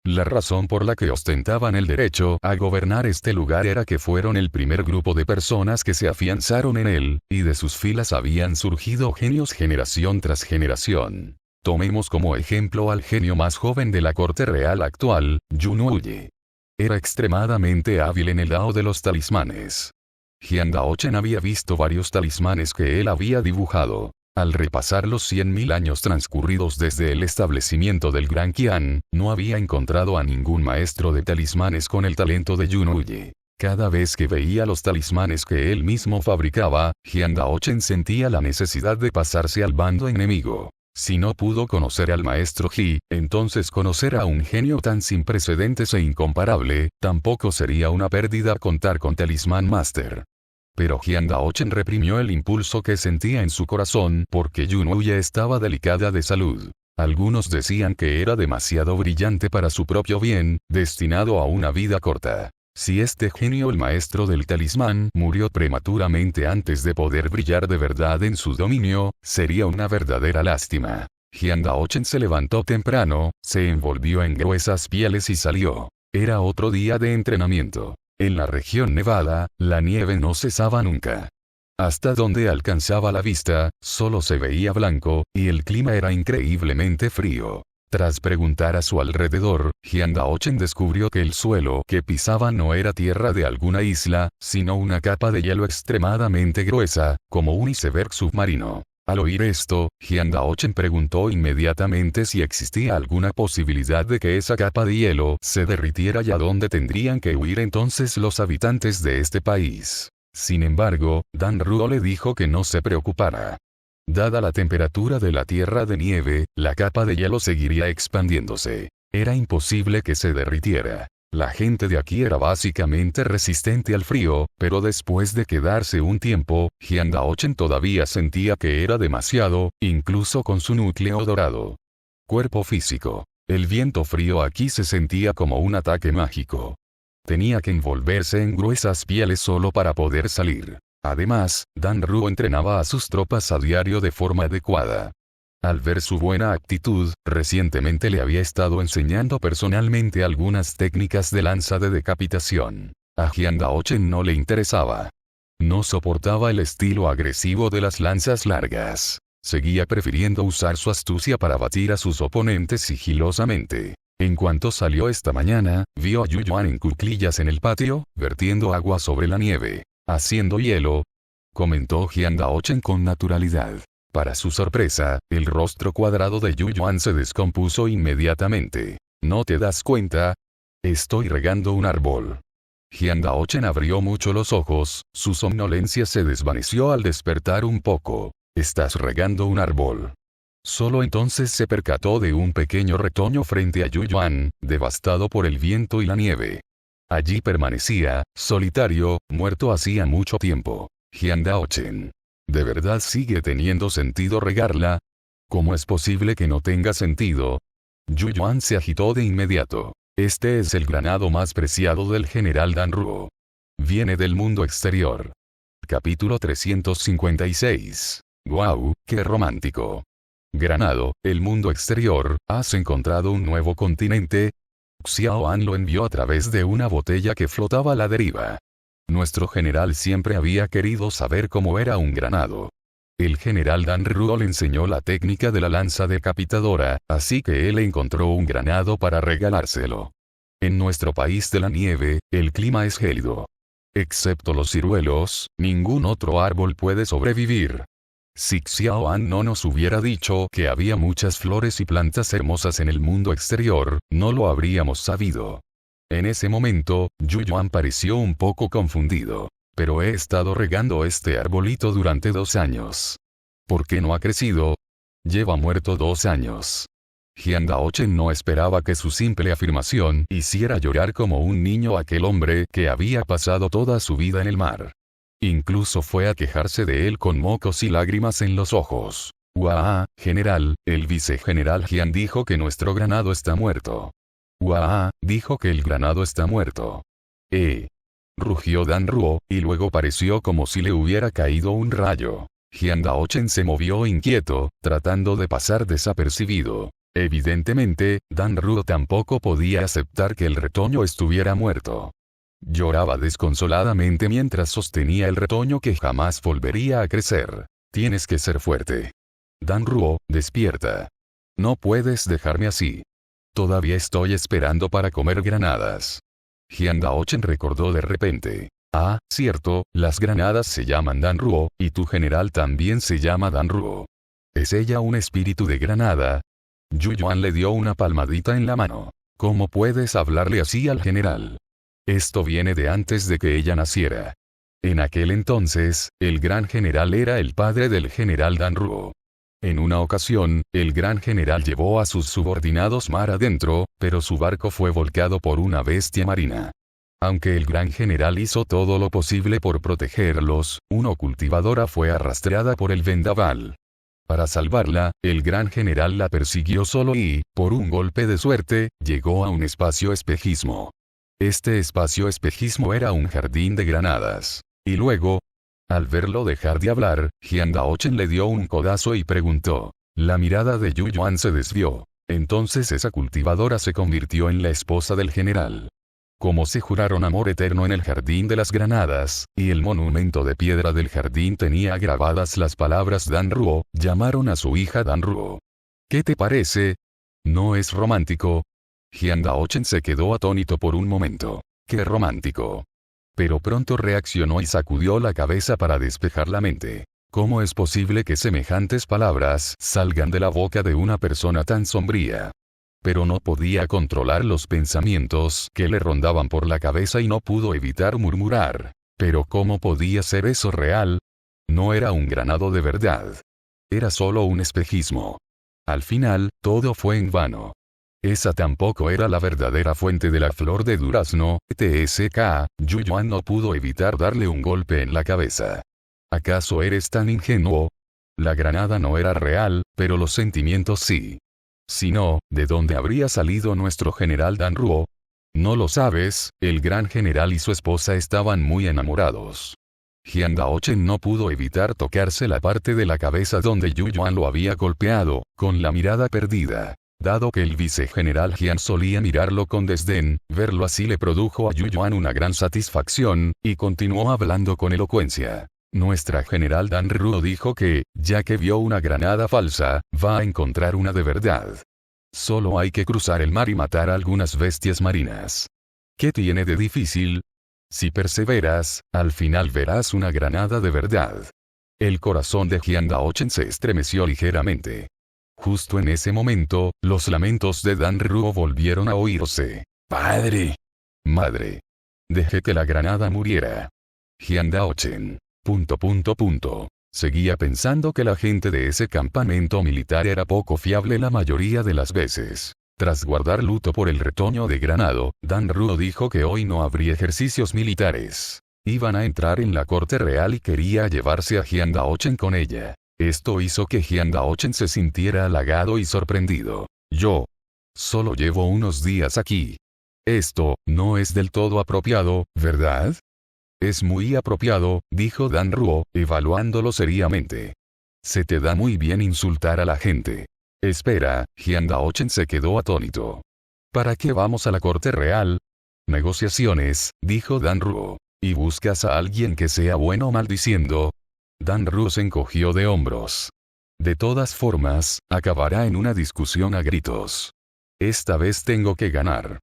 La razón por la que ostentaban el derecho a gobernar este lugar era que fueron el primer grupo de personas que se afianzaron en él, y de sus filas habían surgido genios generación tras generación. Tomemos como ejemplo al genio más joven de la corte real actual, Yunouye. Era extremadamente hábil en el Dao de los talismanes. Jiang Daochen había visto varios talismanes que él había dibujado. Al repasar los 100.000 años transcurridos desde el establecimiento del Gran Qian, no había encontrado a ningún maestro de talismanes con el talento de Yunouye. Cada vez que veía los talismanes que él mismo fabricaba, Jiang Daochen sentía la necesidad de pasarse al bando enemigo. Si no pudo conocer al maestro Ji, entonces conocer a un genio tan sin precedentes e incomparable, tampoco sería una pérdida contar con Talismán Master. Pero Jiang Daochen reprimió el impulso que sentía en su corazón porque Yunouye estaba delicada de salud. Algunos decían que era demasiado brillante para su propio bien, destinado a una vida corta. Si este genio, el maestro del talismán, murió prematuramente antes de poder brillar de verdad en su dominio, sería una verdadera lástima. Jiang Daochen se levantó temprano, se envolvió en gruesas pieles y salió. Era otro día de entrenamiento. En la región nevada, la nieve no cesaba nunca. Hasta donde alcanzaba la vista, solo se veía blanco, y el clima era increíblemente frío. Tras preguntar a su alrededor, Jiang Daochen descubrió que el suelo que pisaba no era tierra de alguna isla, sino una capa de hielo extremadamente gruesa, como un iceberg submarino. Al oír esto, Jiang Daochen preguntó inmediatamente si existía alguna posibilidad de que esa capa de hielo se derritiera y a dónde tendrían que huir entonces los habitantes de este país. Sin embargo, Dan Ruo le dijo que no se preocupara. Dada la temperatura de la tierra de nieve, la capa de hielo seguiría expandiéndose. Era imposible que se derritiera. La gente de aquí era básicamente resistente al frío, pero después de quedarse un tiempo, Jiang Daochen todavía sentía que era demasiado, incluso con su núcleo dorado. Cuerpo físico. El viento frío aquí se sentía como un ataque mágico. Tenía que envolverse en gruesas pieles solo para poder salir. Además, Dan Ruo entrenaba a sus tropas a diario de forma adecuada. Al ver su buena actitud, recientemente le había estado enseñando personalmente algunas técnicas de lanza de decapitación. A Jiang Daochen no le interesaba. No soportaba el estilo agresivo de las lanzas largas. Seguía prefiriendo usar su astucia para batir a sus oponentes sigilosamente. En cuanto salió esta mañana, vio a Yu Yuan en cuclillas en el patio, vertiendo agua sobre la nieve. Haciendo hielo, comentó Jiang Daochen con naturalidad. Para su sorpresa, el rostro cuadrado de Yu Yuan se descompuso inmediatamente. ¿No te das cuenta? Estoy regando un árbol. Jiang Daochen abrió mucho los ojos, su somnolencia se desvaneció al despertar un poco. ¿Estás regando un árbol? Solo entonces se percató de un pequeño retoño frente a Yuyuan, devastado por el viento y la nieve. Allí permanecía, solitario, muerto hacía mucho tiempo. Jian Daochen. ¿De verdad sigue teniendo sentido regarla? ¿Cómo es posible que no tenga sentido? Yuyuan se agitó de inmediato. Este es el granado más preciado del general Dan Ruo. Viene del mundo exterior. Capítulo 356. ¡Guau, qué romántico! Granado, el mundo exterior, ¿has encontrado un nuevo continente? Xiao An lo envió a través de una botella que flotaba a la deriva. Nuestro general siempre había querido saber cómo era un granado. El general Dan Ruo le enseñó la técnica de la lanza decapitadora, así que él encontró un granado para regalárselo. En nuestro país de la nieve, el clima es gélido. Excepto los ciruelos, ningún otro árbol puede sobrevivir. Si Xiao An no nos hubiera dicho que había muchas flores y plantas hermosas en el mundo exterior, no lo habríamos sabido. En ese momento, Yuyuan pareció un poco confundido. Pero he estado regando este arbolito durante 2 años. ¿Por qué no ha crecido? Lleva muerto 2 años. Jian Daochen no esperaba que su simple afirmación hiciera llorar como un niño a aquel hombre que había pasado toda su vida en el mar. Incluso fue a quejarse de él con mocos y lágrimas en los ojos. «Guau, general, el vicegeneral Jian dijo que nuestro granado está muerto». «Guau, dijo que el granado está muerto». Rugió Dan Ruo, y luego pareció como si le hubiera caído un rayo. Jian Daochen se movió inquieto, tratando de pasar desapercibido. Evidentemente, Dan Ruo tampoco podía aceptar que el retoño estuviera muerto. Lloraba desconsoladamente mientras sostenía el retoño que jamás volvería a crecer. Tienes que ser fuerte. Dan Ruo, despierta. No puedes dejarme así. Todavía estoy esperando para comer granadas. Jian Daochen recordó de repente. Ah, cierto, las granadas se llaman Dan Ruo, y tu general también se llama Dan Ruo. ¿Es ella un espíritu de granada? Yuyuan le dio una palmadita en la mano. ¿Cómo puedes hablarle así al general? Esto viene de antes de que ella naciera. En aquel entonces, el gran general era el padre del general Dan Ruo. En una ocasión, el gran general llevó a sus subordinados mar adentro, pero su barco fue volcado por una bestia marina. Aunque el gran general hizo todo lo posible por protegerlos, una cultivadora fue arrastrada por el vendaval. Para salvarla, el gran general la persiguió solo y, por un golpe de suerte, llegó a un espacio espejismo. Este espacio espejismo era un jardín de granadas. Y luego, al verlo dejar de hablar, Jian Daochen le dio un codazo y preguntó. La mirada de Yuyuan se desvió. Entonces esa cultivadora se convirtió en la esposa del general. Como se juraron amor eterno en el jardín de las granadas, y el monumento de piedra del jardín tenía grabadas las palabras Dan Ruo, llamaron a su hija Dan Ruo. ¿Qué te parece? ¿No es romántico? Jian Daochen se quedó atónito por un momento. ¡Qué romántico! Pero pronto reaccionó y sacudió la cabeza para despejar la mente. ¿Cómo es posible que semejantes palabras salgan de la boca de una persona tan sombría? Pero no podía controlar los pensamientos que le rondaban por la cabeza y no pudo evitar murmurar. ¿Pero cómo podía ser eso real? No era un granado de verdad. Era solo un espejismo. Al final, todo fue en vano. Esa tampoco era la verdadera fuente de la flor de durazno, TSK, Yuyuan no pudo evitar darle un golpe en la cabeza. ¿Acaso eres tan ingenuo? La granada no era real, pero los sentimientos sí. Si no, ¿de dónde habría salido nuestro general Dan Ruo? No lo sabes, el gran general y su esposa estaban muy enamorados. Jian Daochen no pudo evitar tocarse la parte de la cabeza donde Yuyuan lo había golpeado, con la mirada perdida. Dado que el vicegeneral Jian solía mirarlo con desdén, verlo así le produjo a Yuyuan una gran satisfacción, y continuó hablando con elocuencia. Nuestra general Dan Ruo dijo que, ya que vio una granada falsa, va a encontrar una de verdad. Solo hay que cruzar el mar y matar a algunas bestias marinas. ¿Qué tiene de difícil? Si perseveras, al final verás una granada de verdad. El corazón de Jian Daochen se estremeció ligeramente. Justo en ese momento, los lamentos de Dan Ruo volvieron a oírse. ¡Padre! ¡Madre! Dejé que la granada muriera. Jian Daochen. Seguía pensando que la gente de ese campamento militar era poco fiable la mayoría de las veces. Tras guardar luto por el retoño de Granado, Dan Ruo dijo que hoy no habría ejercicios militares. Iban a entrar en la corte real y quería llevarse a Jian Daochen con ella. Esto hizo que Jian Daochen se sintiera halagado y sorprendido. Yo solo llevo unos días aquí. Esto no es del todo apropiado, ¿verdad? Es muy apropiado, dijo Dan Ruo, evaluándolo seriamente. Se te da muy bien insultar a la gente. Espera, Jian Daochen se quedó atónito. ¿Para qué vamos a la corte real? Negociaciones, dijo Dan Ruo. ¿Y buscas a alguien que sea bueno maldiciendo? Dan Ruo se encogió de hombros. De todas formas, acabará en una discusión a gritos. Esta vez tengo que ganar.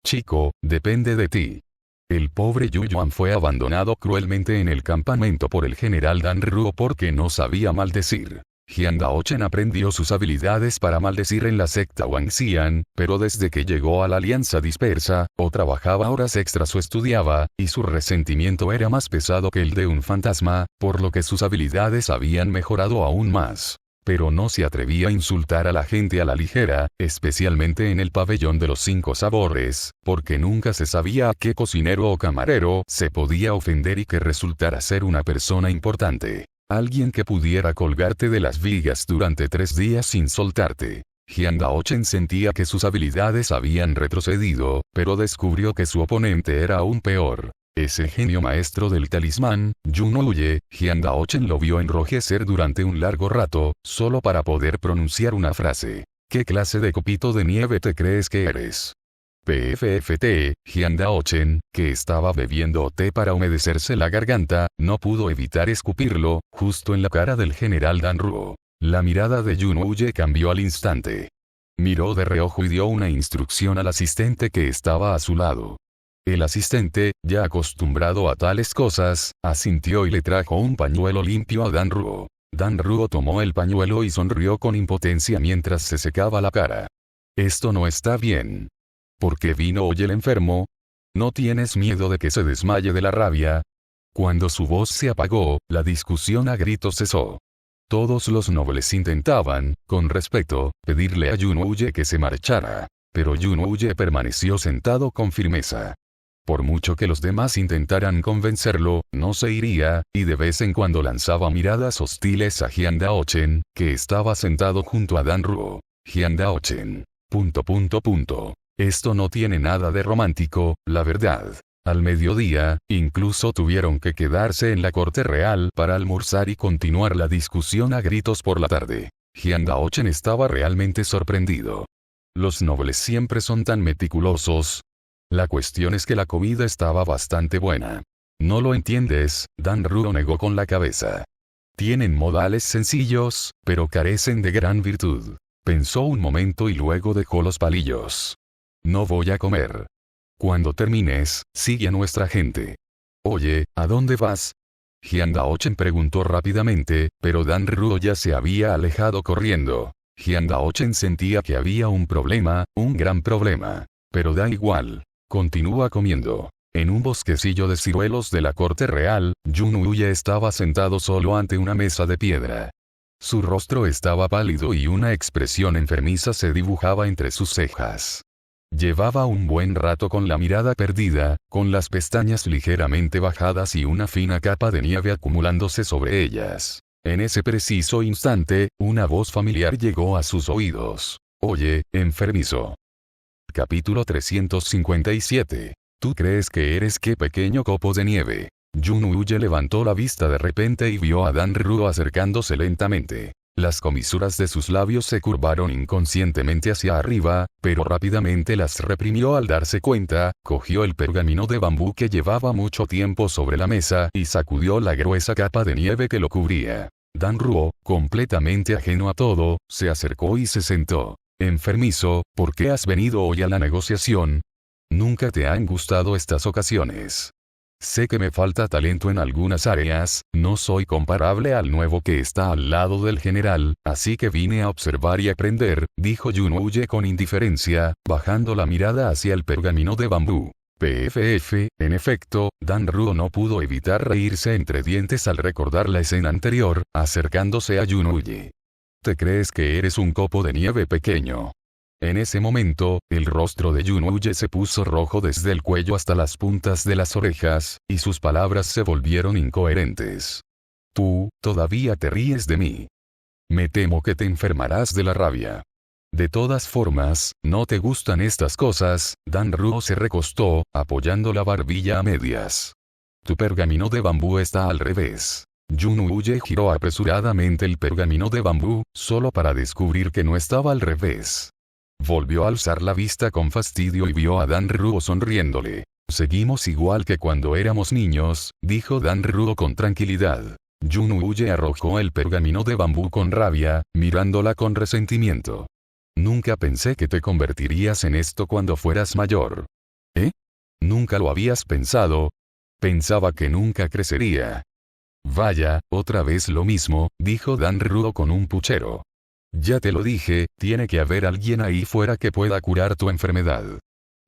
Chico, depende de ti. El pobre Yu Yuan fue abandonado cruelmente en el campamento por el general Dan Ruo porque no sabía maldecir. Jian Daochen aprendió sus habilidades para maldecir en la secta Wangxian, pero desde que llegó a la Alianza Dispersa, o trabajaba horas extras o estudiaba, y su resentimiento era más pesado que el de un fantasma, por lo que sus habilidades habían mejorado aún más. Pero no se atrevía a insultar a la gente a la ligera, especialmente en el pabellón de los 5 sabores, porque nunca se sabía a qué cocinero o camarero se podía ofender y que resultara ser una persona importante. Alguien que pudiera colgarte de las vigas durante 3 días sin soltarte. Jian Daochen sentía que sus habilidades habían retrocedido, pero descubrió que su oponente era aún peor. Ese genio maestro del talismán, Yun Huye, Jian Daochen lo vio enrojecer durante un largo rato, solo para poder pronunciar una frase. ¿Qué clase de copito de nieve te crees que eres? PFFT, Jian Daochen, que estaba bebiendo té para humedecerse la garganta, no pudo evitar escupirlo, justo en la cara del general Dan Ruo. La mirada de Yun Huye cambió al instante. Miró de reojo y dio una instrucción al asistente que estaba a su lado. El asistente, ya acostumbrado a tales cosas, asintió y le trajo un pañuelo limpio a Dan Ruo. Dan Ruo tomó el pañuelo y sonrió con impotencia mientras se secaba la cara. Esto no está bien. ¿Por qué vino hoy el enfermo? ¿No tienes miedo de que se desmaye de la rabia? Cuando su voz se apagó, la discusión a gritos cesó. Todos los nobles intentaban, con respeto, pedirle a Yun Huye que se marchara. Pero Yun Huye permaneció sentado con firmeza. Por mucho que los demás intentaran convencerlo, no se iría, y de vez en cuando lanzaba miradas hostiles a Jian Daochen, que estaba sentado junto a Dan Ruo. Jian Daochen. ... Esto no tiene nada de romántico, la verdad. Al mediodía, incluso tuvieron que quedarse en la corte real para almorzar y continuar la discusión a gritos por la tarde. Jian Daochen estaba realmente sorprendido. Los nobles siempre son tan meticulosos. La cuestión es que la comida estaba bastante buena. ¿No lo entiendes? Dan Ruo negó con la cabeza. Tienen modales sencillos, pero carecen de gran virtud. Pensó un momento y luego dejó los palillos. No voy a comer. Cuando termines, sigue a nuestra gente. Oye, ¿a dónde vas? Jian Daochen preguntó rápidamente, pero Dan Ruo ya se había alejado corriendo. Jian Daochen sentía que había un problema, un gran problema. Pero da igual. Continúa comiendo. En un bosquecillo de ciruelos de la corte real, Yun Huye estaba sentado solo ante una mesa de piedra. Su rostro estaba pálido y una expresión enfermiza se dibujaba entre sus cejas. Llevaba un buen rato con la mirada perdida, con las pestañas ligeramente bajadas y una fina capa de nieve acumulándose sobre ellas. En ese preciso instante, una voz familiar llegó a sus oídos. Oye, enfermizo. Capítulo 357. ¿Tú crees que eres qué pequeño copo de nieve? Yun Huye levantó la vista de repente y vio a Dan Ruo acercándose lentamente. Las comisuras de sus labios se curvaron inconscientemente hacia arriba, pero rápidamente las reprimió al darse cuenta, cogió el pergamino de bambú que llevaba mucho tiempo sobre la mesa y sacudió la gruesa capa de nieve que lo cubría. Dan Ruo, completamente ajeno a todo, se acercó y se sentó. Enfermizo, ¿por qué has venido hoy a la negociación? Nunca te han gustado estas ocasiones. Sé que me falta talento en algunas áreas, no soy comparable al nuevo que está al lado del general, así que vine a observar y aprender, dijo Yun Huye con indiferencia, bajando la mirada hacia el pergamino de bambú. PFF, en efecto, Dan Ruo no pudo evitar reírse entre dientes al recordar la escena anterior, acercándose a Yunuye. ¿Te crees que eres un copo de nieve pequeño? En ese momento, el rostro de Yunuye se puso rojo desde el cuello hasta las puntas de las orejas, y sus palabras se volvieron incoherentes. Tú, todavía te ríes de mí. Me temo que te enfermarás de la rabia. De todas formas, ¿no te gustan estas cosas? Dan Ruo se recostó, apoyando la barbilla a medias. Tu pergamino de bambú está al revés. Yunuye giró apresuradamente el pergamino de bambú, solo para descubrir que no estaba al revés. Volvió a alzar la vista con fastidio y vio a Dan Ruo sonriéndole. Seguimos igual que cuando éramos niños, dijo Dan Ruo con tranquilidad. Yunuye arrojó el pergamino de bambú con rabia, mirándola con resentimiento. Nunca pensé que te convertirías en esto cuando fueras mayor. ¿Eh? ¿Nunca lo habías pensado? Pensaba que nunca crecería. Vaya, otra vez lo mismo, dijo Dan Ruo con un puchero. Ya te lo dije, tiene que haber alguien ahí fuera que pueda curar tu enfermedad.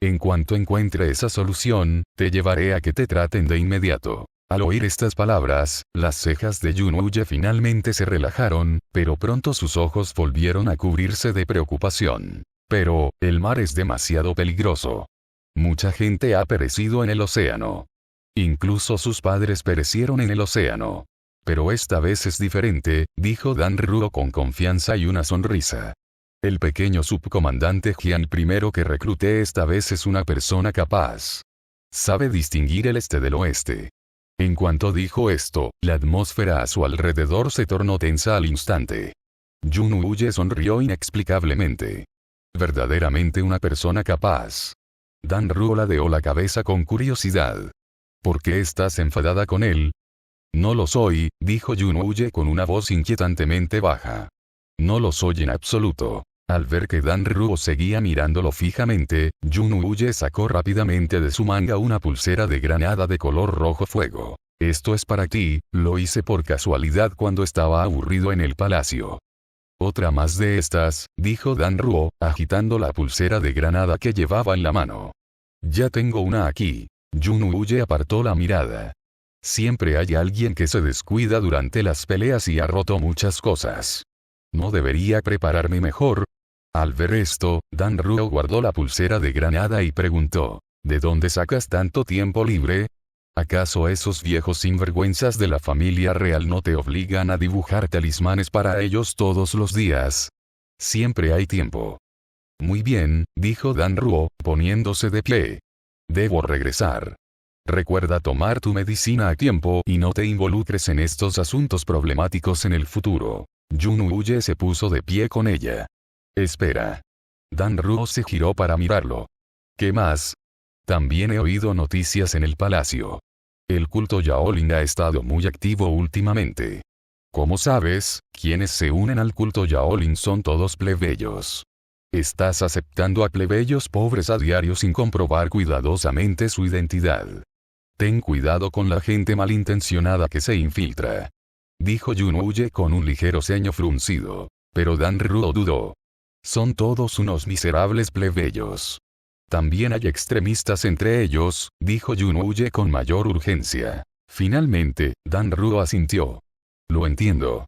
En cuanto encuentre esa solución, te llevaré a que te traten de inmediato. Al oír estas palabras, las cejas de Yunuye finalmente se relajaron, pero pronto sus ojos volvieron a cubrirse de preocupación. Pero, el mar es demasiado peligroso. Mucha gente ha perecido en el océano. Incluso sus padres perecieron en el océano. Pero esta vez es diferente, dijo Dan Ruo con confianza y una sonrisa. El pequeño subcomandante Jian primero que recluté esta vez es una persona capaz. Sabe distinguir el este del oeste. En cuanto dijo esto, la atmósfera a su alrededor se tornó tensa al instante. Yunuye sonrió inexplicablemente. Verdaderamente una persona capaz. Dan Ruo ladeó la cabeza con curiosidad. ¿Por qué estás enfadada con él? No lo soy, dijo Yunuye con una voz inquietantemente baja. No lo soy en absoluto. Al ver que Dan Ruo seguía mirándolo fijamente, Yunuye sacó rápidamente de su manga una pulsera de granada de color rojo fuego. Esto es para ti, lo hice por casualidad cuando estaba aburrido en el palacio. Otra más de estas, dijo Dan Ruo, agitando la pulsera de granada que llevaba en la mano. Ya tengo una aquí. Yunuye apartó la mirada. Siempre hay alguien que se descuida durante las peleas y ha roto muchas cosas. ¿No debería prepararme mejor? Al ver esto, Dan Ruo guardó la pulsera de granada y preguntó, ¿de dónde sacas tanto tiempo libre? ¿Acaso esos viejos sinvergüenzas de la familia real no te obligan a dibujar talismanes para ellos todos los días? Siempre hay tiempo. Muy bien, dijo Dan Ruo, poniéndose de pie. Debo regresar. Recuerda tomar tu medicina a tiempo y no te involucres en estos asuntos problemáticos en el futuro. Yunuye se puso de pie con ella. Espera. Dan Ruo se giró para mirarlo. ¿Qué más? También he oído noticias en el palacio. El culto Yaolin ha estado muy activo últimamente. Como sabes, quienes se unen al culto Yaolin son todos plebeyos. Estás aceptando a plebeyos pobres a diario sin comprobar cuidadosamente su identidad. Ten cuidado con la gente malintencionada que se infiltra. Dijo Yunuye con un ligero ceño fruncido. Pero Dan Ruo dudó. Son todos unos miserables plebeyos. También hay extremistas entre ellos, dijo Yunuye con mayor urgencia. Finalmente, Dan Ruo asintió. Lo entiendo.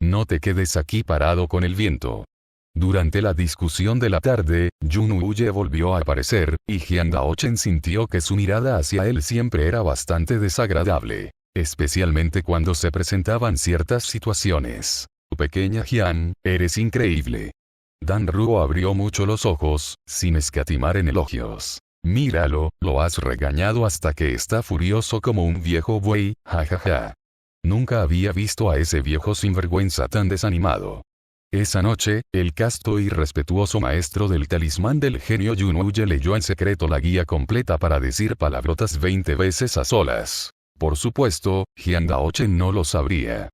No te quedes aquí parado con el viento. Durante la discusión de la tarde, Yunuye volvió a aparecer, y Jian Daochen sintió que su mirada hacia él siempre era bastante desagradable. Especialmente cuando se presentaban ciertas situaciones. Pequeña Jian, eres increíble. Dan Ruo abrió mucho los ojos, sin escatimar en elogios. Míralo, lo has regañado hasta que está furioso como un viejo buey, jajaja. Nunca había visto a ese viejo sinvergüenza tan desanimado. Esa noche, el casto y respetuoso maestro del talismán del genio Yunuye leyó en secreto la guía completa para decir palabrotas 20 veces a solas. Por supuesto, Jian Daochen no lo sabría.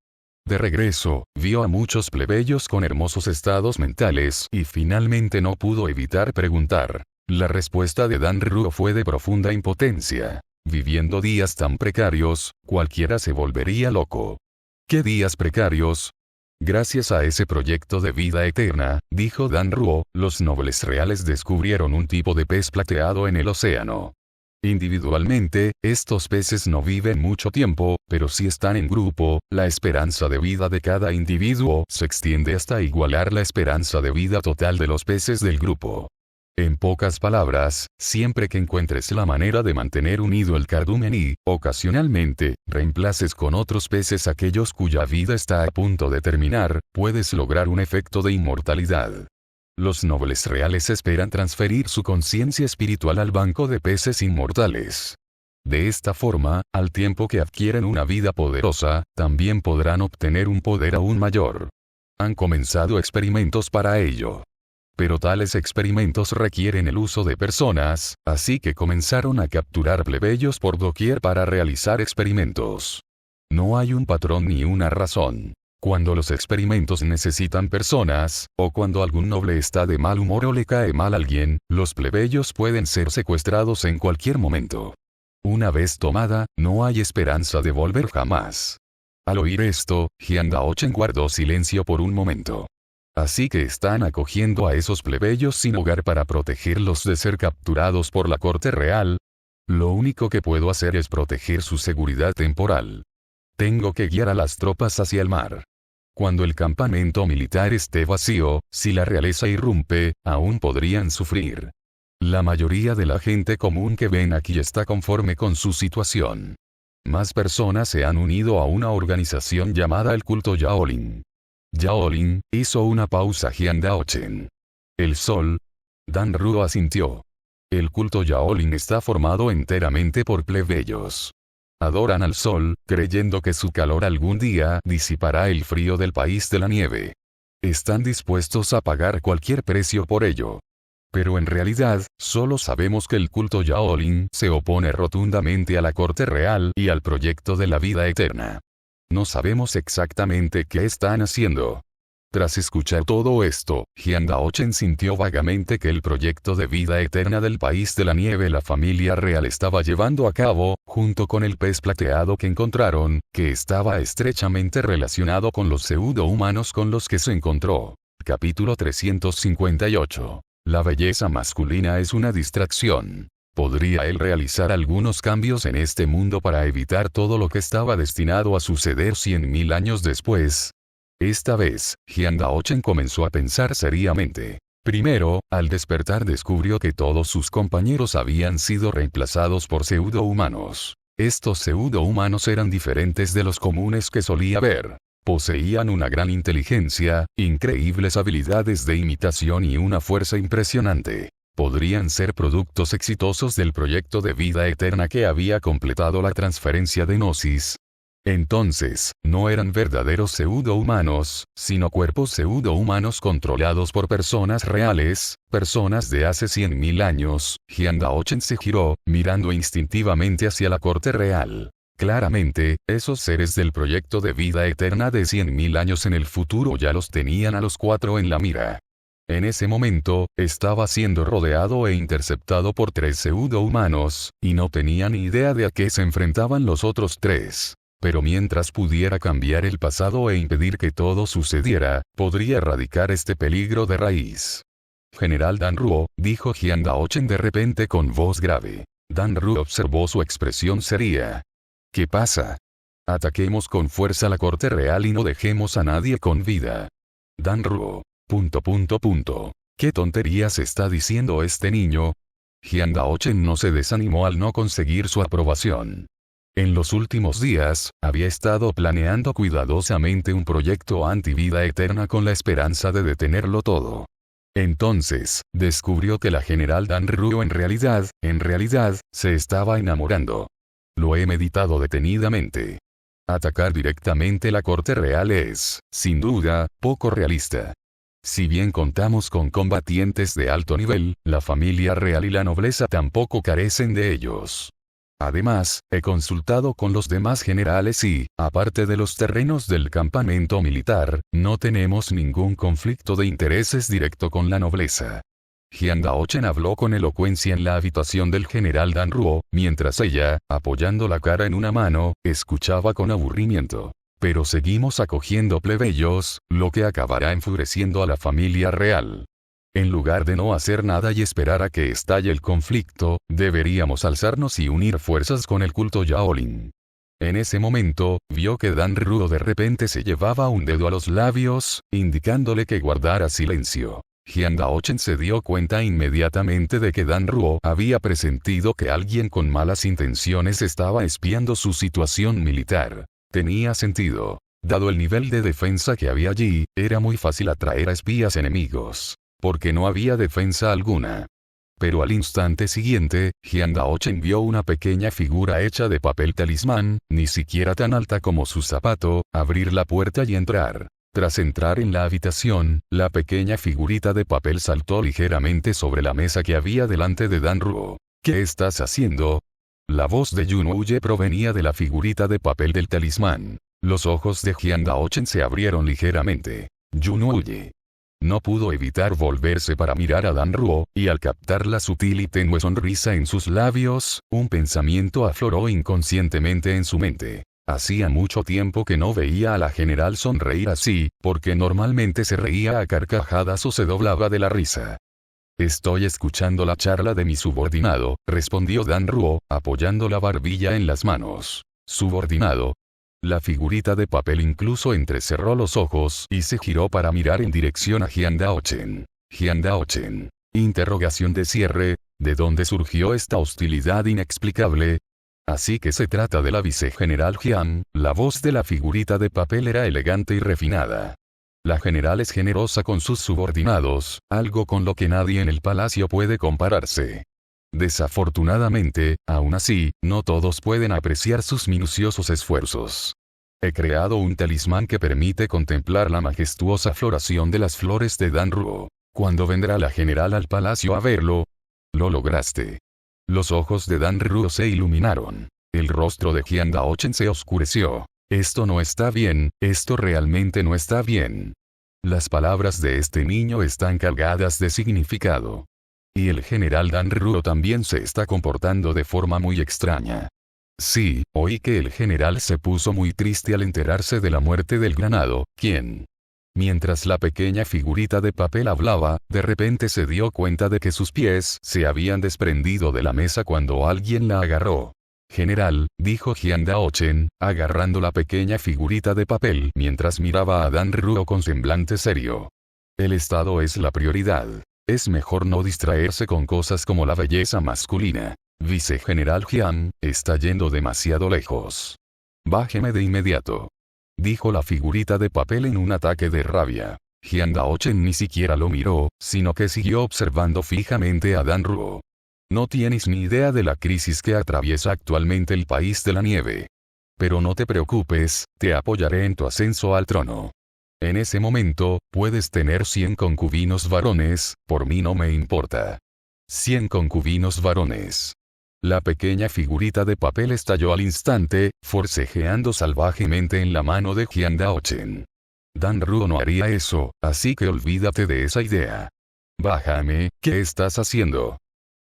De regreso, vio a muchos plebeyos con hermosos estados mentales y finalmente no pudo evitar preguntar. La respuesta de Dan Ruo fue de profunda impotencia. Viviendo días tan precarios, cualquiera se volvería loco. ¿Qué días precarios? Gracias a ese proyecto de vida eterna, dijo Dan Ruo, los nobles reales descubrieron un tipo de pez plateado en el océano. Individualmente, estos peces no viven mucho tiempo, pero si están en grupo, la esperanza de vida de cada individuo se extiende hasta igualar la esperanza de vida total de los peces del grupo. En pocas palabras, siempre que encuentres la manera de mantener unido el cardumen y, ocasionalmente, reemplaces con otros peces aquellos cuya vida está a punto de terminar, puedes lograr un efecto de inmortalidad. Los nobles reales esperan transferir su conciencia espiritual al banco de peces inmortales. De esta forma, al tiempo que adquieren una vida poderosa, también podrán obtener un poder aún mayor. Han comenzado experimentos para ello. Pero tales experimentos requieren el uso de personas, así que comenzaron a capturar plebeyos por doquier para realizar experimentos. No hay un patrón ni una razón. Cuando los experimentos necesitan personas, o cuando algún noble está de mal humor o le cae mal a alguien, los plebeyos pueden ser secuestrados en cualquier momento. Una vez tomada, no hay esperanza de volver jamás. Al oír esto, Jiang Daochen guardó silencio por un momento. Así que están acogiendo a esos plebeyos sin hogar para protegerlos de ser capturados por la corte real. Lo único que puedo hacer es proteger su seguridad temporal. Tengo que guiar a las tropas hacia el mar. Cuando el campamento militar esté vacío, si la realeza irrumpe, aún podrían sufrir. La mayoría de la gente común que ven aquí está conforme con su situación. Más personas se han unido a una organización llamada el culto Yaolin. Yaolin, hizo una pausa Jiang Daochen. El sol. Dan Ruo asintió. El culto Yaolin está formado enteramente por plebeyos. Adoran al sol, creyendo que su calor algún día disipará el frío del país de la nieve. Están dispuestos a pagar cualquier precio por ello. Pero en realidad, solo sabemos que el culto Yaolin se opone rotundamente a la corte real y al proyecto de la vida eterna. No sabemos exactamente qué están haciendo. Tras escuchar todo esto, Jiang Daochen sintió vagamente que el proyecto de vida eterna del país de la nieve la familia real estaba llevando a cabo, junto con el pez plateado que encontraron, que estaba estrechamente relacionado con los pseudo-humanos con los que se encontró. Capítulo 358. La belleza masculina es una distracción. ¿Podría él realizar algunos cambios en este mundo para evitar todo lo que estaba destinado a suceder 100.000 años después? Esta vez, Jiang Daochen comenzó a pensar seriamente. Primero, al despertar descubrió que todos sus compañeros habían sido reemplazados por pseudo-humanos. Estos pseudo-humanos eran diferentes de los comunes que solía ver. Poseían una gran inteligencia, increíbles habilidades de imitación y una fuerza impresionante. Podrían ser productos exitosos del proyecto de vida eterna que había completado la transferencia de Gnosis. Entonces, no eran verdaderos pseudo-humanos, sino cuerpos pseudo-humanos controlados por personas reales, personas de hace 100.000 años. Jiang Daochen se giró, mirando instintivamente hacia la corte real. Claramente, esos seres del proyecto de vida eterna de 100.000 años en el futuro ya los tenían a los cuatro en la mira. En ese momento, estaba siendo rodeado e interceptado por 3 pseudo-humanos, y no tenía ni idea de a qué se enfrentaban los otros 3. Pero mientras pudiera cambiar el pasado e impedir que todo sucediera, podría erradicar este peligro de raíz. General Dan Ruo, dijo Jiang Daochen de repente con voz grave. Dan Ruo observó su expresión seria. ¿Qué pasa? Ataquemos con fuerza la corte real y no dejemos a nadie con vida. Dan Ruo. ¿Qué tonterías está diciendo este niño? Jiang Daochen no se desanimó al no conseguir su aprobación. En los últimos días, había estado planeando cuidadosamente un proyecto anti-vida eterna con la esperanza de detenerlo todo. Entonces, descubrió que la general Dan Ruo en realidad, se estaba enamorando. Lo he meditado detenidamente. Atacar directamente la corte real es, sin duda, poco realista. Si bien contamos con combatientes de alto nivel, la familia real y la nobleza tampoco carecen de ellos. Además, he consultado con los demás generales y, aparte de los terrenos del campamento militar, no tenemos ningún conflicto de intereses directo con la nobleza. Jiang Daochen habló con elocuencia en la habitación del general Dan Ruo, mientras ella, apoyando la cara en una mano, escuchaba con aburrimiento. Pero seguimos acogiendo plebeyos, lo que acabará enfureciendo a la familia real. En lugar de no hacer nada y esperar a que estalle el conflicto, deberíamos alzarnos y unir fuerzas con el culto Yaolin. En ese momento, vio que Dan Ruo de repente se llevaba un dedo a los labios, indicándole que guardara silencio. Jian Daochen se dio cuenta inmediatamente de que Dan Ruo había presentido que alguien con malas intenciones estaba espiando su situación militar. Tenía sentido. Dado el nivel de defensa que había allí, era muy fácil atraer a espías enemigos. Porque no había defensa alguna. Pero al instante siguiente, Jian Daochen vio una pequeña figura hecha de papel talismán, ni siquiera tan alta como su zapato, abrir la puerta y entrar. Tras entrar en la habitación, la pequeña figurita de papel saltó ligeramente sobre la mesa que había delante de Dan Ruo. ¿Qué estás haciendo? La voz de Yun Huye provenía de la figurita de papel del talismán. Los ojos de Jian Daochen se abrieron ligeramente. Yun Huye. No pudo evitar volverse para mirar a Dan Ruo, y al captar la sutil y tenue sonrisa en sus labios, un pensamiento afloró inconscientemente en su mente. Hacía mucho tiempo que no veía a la general sonreír así, porque normalmente se reía a carcajadas o se doblaba de la risa. Estoy escuchando la charla de mi subordinado, respondió Dan Ruo, apoyando la barbilla en las manos. ¿Subordinado? La figurita de papel incluso entrecerró los ojos y se giró para mirar en dirección a Jian Daochen. Jian Daochen. Interrogación de cierre, ¿de dónde surgió esta hostilidad inexplicable? Así que se trata de la vicegeneral Jian. La voz de la figurita de papel era elegante y refinada. La general es generosa con sus subordinados, algo con lo que nadie en el palacio puede compararse. Desafortunadamente, aún así, no todos pueden apreciar sus minuciosos esfuerzos. He creado un talismán que permite contemplar la majestuosa floración de las flores de Dan Ruo. ¿Cuándo vendrá la general al palacio a verlo? Lo lograste. Los ojos de Dan Ruo se iluminaron. El rostro de Jian Daochen se oscureció. Esto no está bien, esto realmente no está bien. Las palabras de este niño están cargadas de significado. Y el general Dan Ruo también se está comportando de forma muy extraña. Sí, oí que el general se puso muy triste al enterarse de la muerte del granado, ¿quién? Mientras la pequeña figurita de papel hablaba, de repente se dio cuenta de que sus pies se habían desprendido de la mesa cuando alguien la agarró. General, dijo Jian Daochen, agarrando la pequeña figurita de papel mientras miraba a Dan Ruo con semblante serio. El estado es la prioridad. Es mejor no distraerse con cosas como la belleza masculina. Vicegeneral Jian, está yendo demasiado lejos. Bájeme de inmediato. Dijo la figurita de papel en un ataque de rabia. Jian Daochen ni siquiera lo miró, sino que siguió observando fijamente a Dan Ruo. No tienes ni idea de la crisis que atraviesa actualmente el país de la nieve. Pero no te preocupes, te apoyaré en tu ascenso al trono. En ese momento, puedes tener 100 concubinos varones, por mí no me importa. 100 concubinos varones. La pequeña figurita de papel estalló al instante, forcejeando salvajemente en la mano de Jian Daochen. Dan Ruo no haría eso, así que olvídate de esa idea. Bájame, ¿qué estás haciendo?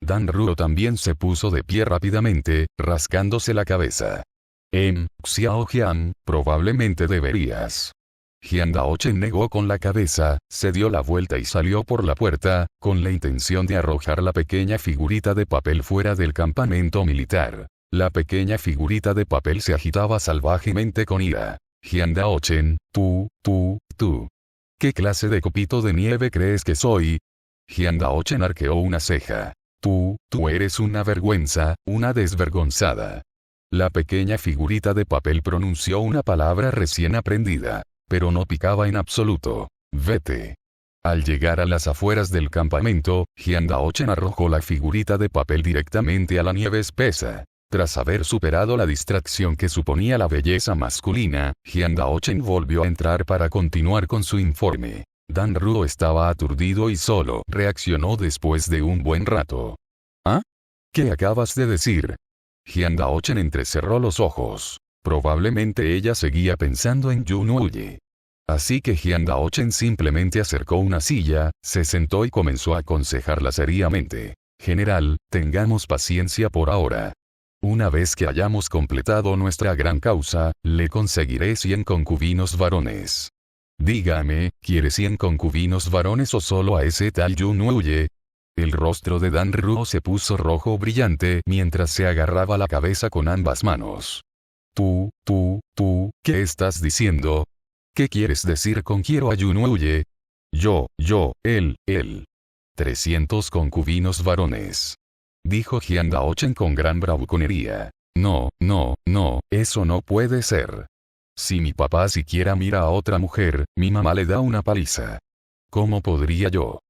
Dan Ruo también se puso de pie rápidamente, rascándose la cabeza. Xiao Jian, probablemente deberías. Jian Daochen negó con la cabeza, se dio la vuelta y salió por la puerta, con la intención de arrojar la pequeña figurita de papel fuera del campamento militar. La pequeña figurita de papel se agitaba salvajemente con ira. Jian Daochen, tú. ¿Qué clase de copito de nieve crees que soy? Jian Daochen arqueó una ceja. Tú eres una vergüenza, una desvergonzada. La pequeña figurita de papel pronunció una palabra recién aprendida. Pero no picaba en absoluto. Vete. Al llegar a las afueras del campamento, Jian Daochen arrojó la figurita de papel directamente a la nieve espesa. Tras haber superado la distracción que suponía la belleza masculina, Jian Daochen volvió a entrar para continuar con su informe. Dan Ruo estaba aturdido y solo reaccionó después de un buen rato. ¿Ah? ¿Qué acabas de decir? Jian Daochen entrecerró los ojos. Probablemente ella seguía pensando en Yun Huye. Así que Jian Daochen simplemente acercó una silla, se sentó y comenzó a aconsejarla seriamente. General, tengamos paciencia por ahora. Una vez que hayamos completado nuestra gran causa, le conseguiré 100 concubinos varones. Dígame, ¿quiere 100 concubinos varones o solo a ese tal Yun Huye? El rostro de Dan Ruo se puso rojo brillante mientras se agarraba la cabeza con ambas manos. Tú, ¿qué estás diciendo? ¿Qué quieres decir con quiero a Yun Huye? Él. 300 concubinos varones. Dijo Jian Daochen con gran bravuconería. No, eso no puede ser. Si mi papá siquiera mira a otra mujer, mi mamá le da una paliza. ¿Cómo podría yo?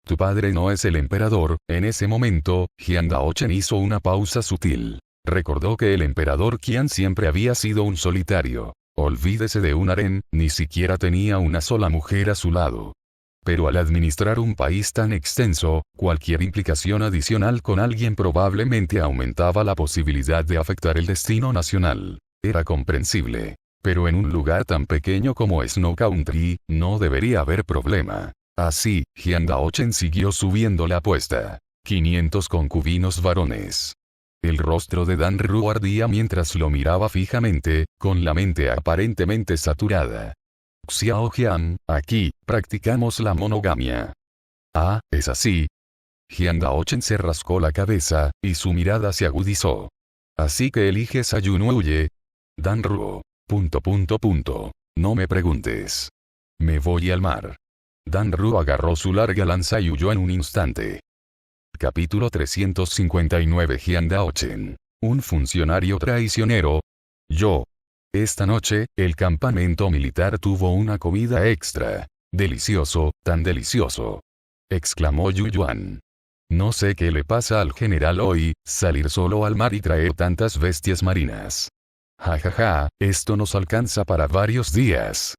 Tu padre no es el emperador. En ese momento, Jian Daochen hizo una pausa sutil. Recordó que el emperador Qian siempre había sido un solitario. Olvídese de un harén, ni siquiera tenía una sola mujer a su lado. Pero al administrar un país tan extenso, cualquier implicación adicional con alguien probablemente aumentaba la posibilidad de afectar el destino nacional. Era comprensible. Pero en un lugar tan pequeño como Snow Country, no debería haber problema. Así, Jian Daochen siguió subiendo la apuesta. 500 concubinos varones. El rostro de Dan Ruo ardía mientras lo miraba fijamente, con la mente aparentemente saturada. Xiao Jian, aquí, practicamos la monogamia. Ah, ¿es así? Jian Daochen se rascó la cabeza, y su mirada se agudizó. Así que eliges a Yun Huye. Dan Ruo. ... No me preguntes. Me voy al mar. Dan Ruo agarró su larga lanza y huyó en un instante. Capítulo 359 Jian Daochen. Un funcionario traicionero. Esta noche, el campamento militar tuvo una comida extra. Delicioso, tan delicioso. Exclamó Yu Yuan. No sé qué le pasa al general hoy, salir solo al mar y traer tantas bestias marinas. Jajaja, esto nos alcanza para varios días.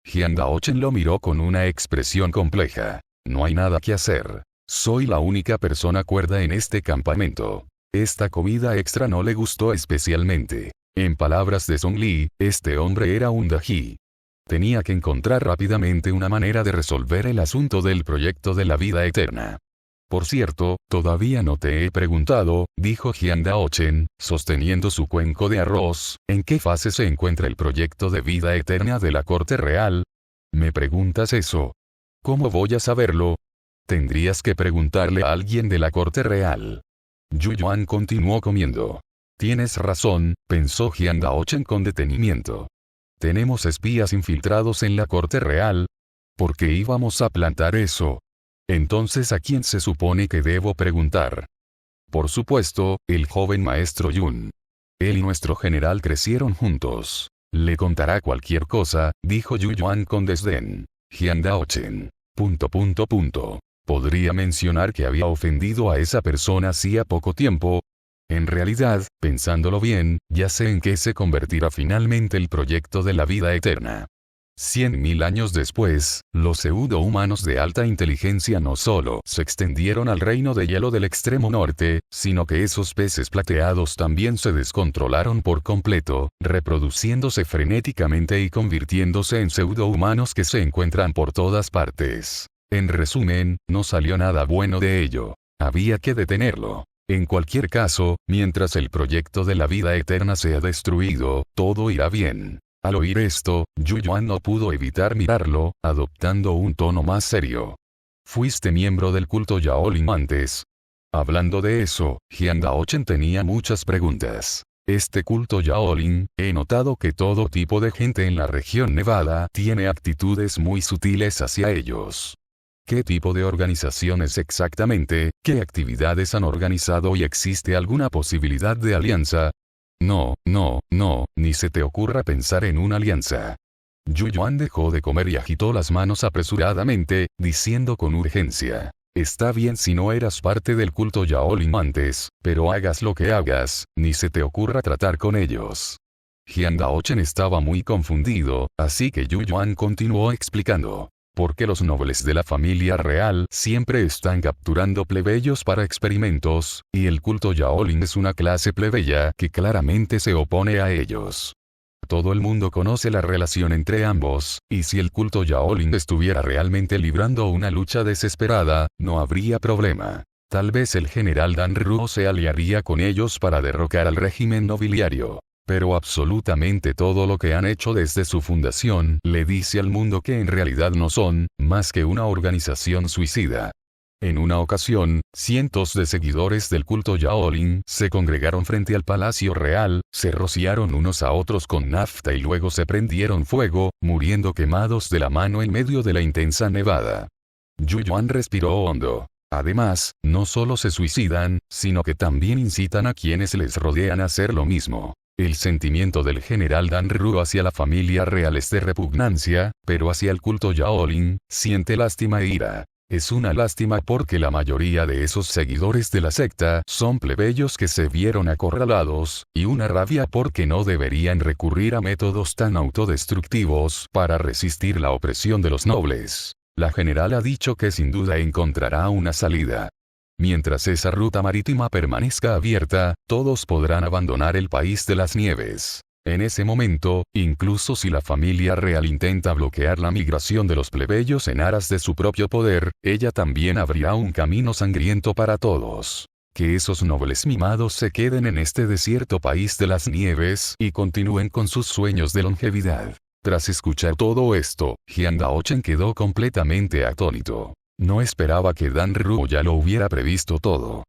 Jian Daochen lo miró con una expresión compleja. No hay nada que hacer. Soy la única persona cuerda en este campamento. Esta comida extra no le gustó especialmente. En palabras de Song Li, este hombre era un daji. Tenía que encontrar rápidamente una manera de resolver el asunto del proyecto de la vida eterna. Por cierto, todavía no te he preguntado, dijo Jian Daochen, sosteniendo su cuenco de arroz, ¿en qué fase se encuentra el proyecto de vida eterna de la corte real? ¿Me preguntas eso? ¿Cómo voy a saberlo? Tendrías que preguntarle a alguien de la corte real. Yu Yuan continuó comiendo. Tienes razón, pensó Jian Daochen con detenimiento. Tenemos espías infiltrados en la corte real. ¿Por qué íbamos a plantar eso? Entonces, ¿a quién se supone que debo preguntar? Por supuesto, el joven maestro Yun. Él y nuestro general crecieron juntos. Le contará cualquier cosa, dijo Yu Yuan con desdén. Jian Daochen. ... Podría mencionar que había ofendido a esa persona hacía poco tiempo. En realidad, pensándolo bien, ya sé en qué se convertirá finalmente el proyecto de la vida eterna. 100.000 años después, los pseudo-humanos de alta inteligencia no solo se extendieron al reino de hielo del extremo norte, sino que esos peces plateados también se descontrolaron por completo, reproduciéndose frenéticamente y convirtiéndose en pseudo-humanos que se encuentran por todas partes. En resumen, no salió nada bueno de ello. Había que detenerlo. En cualquier caso, mientras el proyecto de la vida eterna sea destruido, todo irá bien. Al oír esto, Yu Yuan no pudo evitar mirarlo, adoptando un tono más serio. ¿Fuiste miembro del culto Yaolin antes? Hablando de eso, Jian Daochen tenía muchas preguntas. Este culto Yaolin, he notado que todo tipo de gente en la región Nevada tiene actitudes muy sutiles hacia ellos. ¿Qué tipo de organizaciones exactamente? ¿Qué actividades han organizado y existe alguna posibilidad de alianza? No, ni se te ocurra pensar en una alianza. Yu Yuan dejó de comer y agitó las manos apresuradamente, diciendo con urgencia. Está bien si no eras parte del culto Yaolin antes, pero hagas lo que hagas, ni se te ocurra tratar con ellos. Jian Daochen estaba muy confundido, así que Yu Yuan continuó explicando. Porque los nobles de la familia real siempre están capturando plebeyos para experimentos, y el culto Yaolin es una clase plebeya que claramente se opone a ellos. Todo el mundo conoce la relación entre ambos, y si el culto Yaolin estuviera realmente librando una lucha desesperada, no habría problema. Tal vez el general Dan Ruo se aliaría con ellos para derrocar al régimen nobiliario. Pero absolutamente todo lo que han hecho desde su fundación le dice al mundo que en realidad no son más que una organización suicida. En una ocasión, cientos de seguidores del culto Shaolin se congregaron frente al Palacio Real, se rociaron unos a otros con nafta y luego se prendieron fuego, muriendo quemados de la mano en medio de la intensa nevada. Yu Yuan respiró hondo. Además, no solo se suicidan, sino que también incitan a quienes les rodean a hacer lo mismo. El sentimiento del general Dan Ruo hacia la familia real es de repugnancia, pero hacia el culto Shaolin, siente lástima e ira. Es una lástima porque la mayoría de esos seguidores de la secta son plebeyos que se vieron acorralados, y una rabia porque no deberían recurrir a métodos tan autodestructivos para resistir la opresión de los nobles. La general ha dicho que sin duda encontrará una salida. Mientras esa ruta marítima permanezca abierta, todos podrán abandonar el país de las nieves. En ese momento, incluso si la familia real intenta bloquear la migración de los plebeyos en aras de su propio poder, ella también abrirá un camino sangriento para todos. Que esos nobles mimados se queden en este desierto país de las nieves y continúen con sus sueños de longevidad. Tras escuchar todo esto, Jiang Daochen quedó completamente atónito. No esperaba que Dan Ruo ya lo hubiera previsto todo.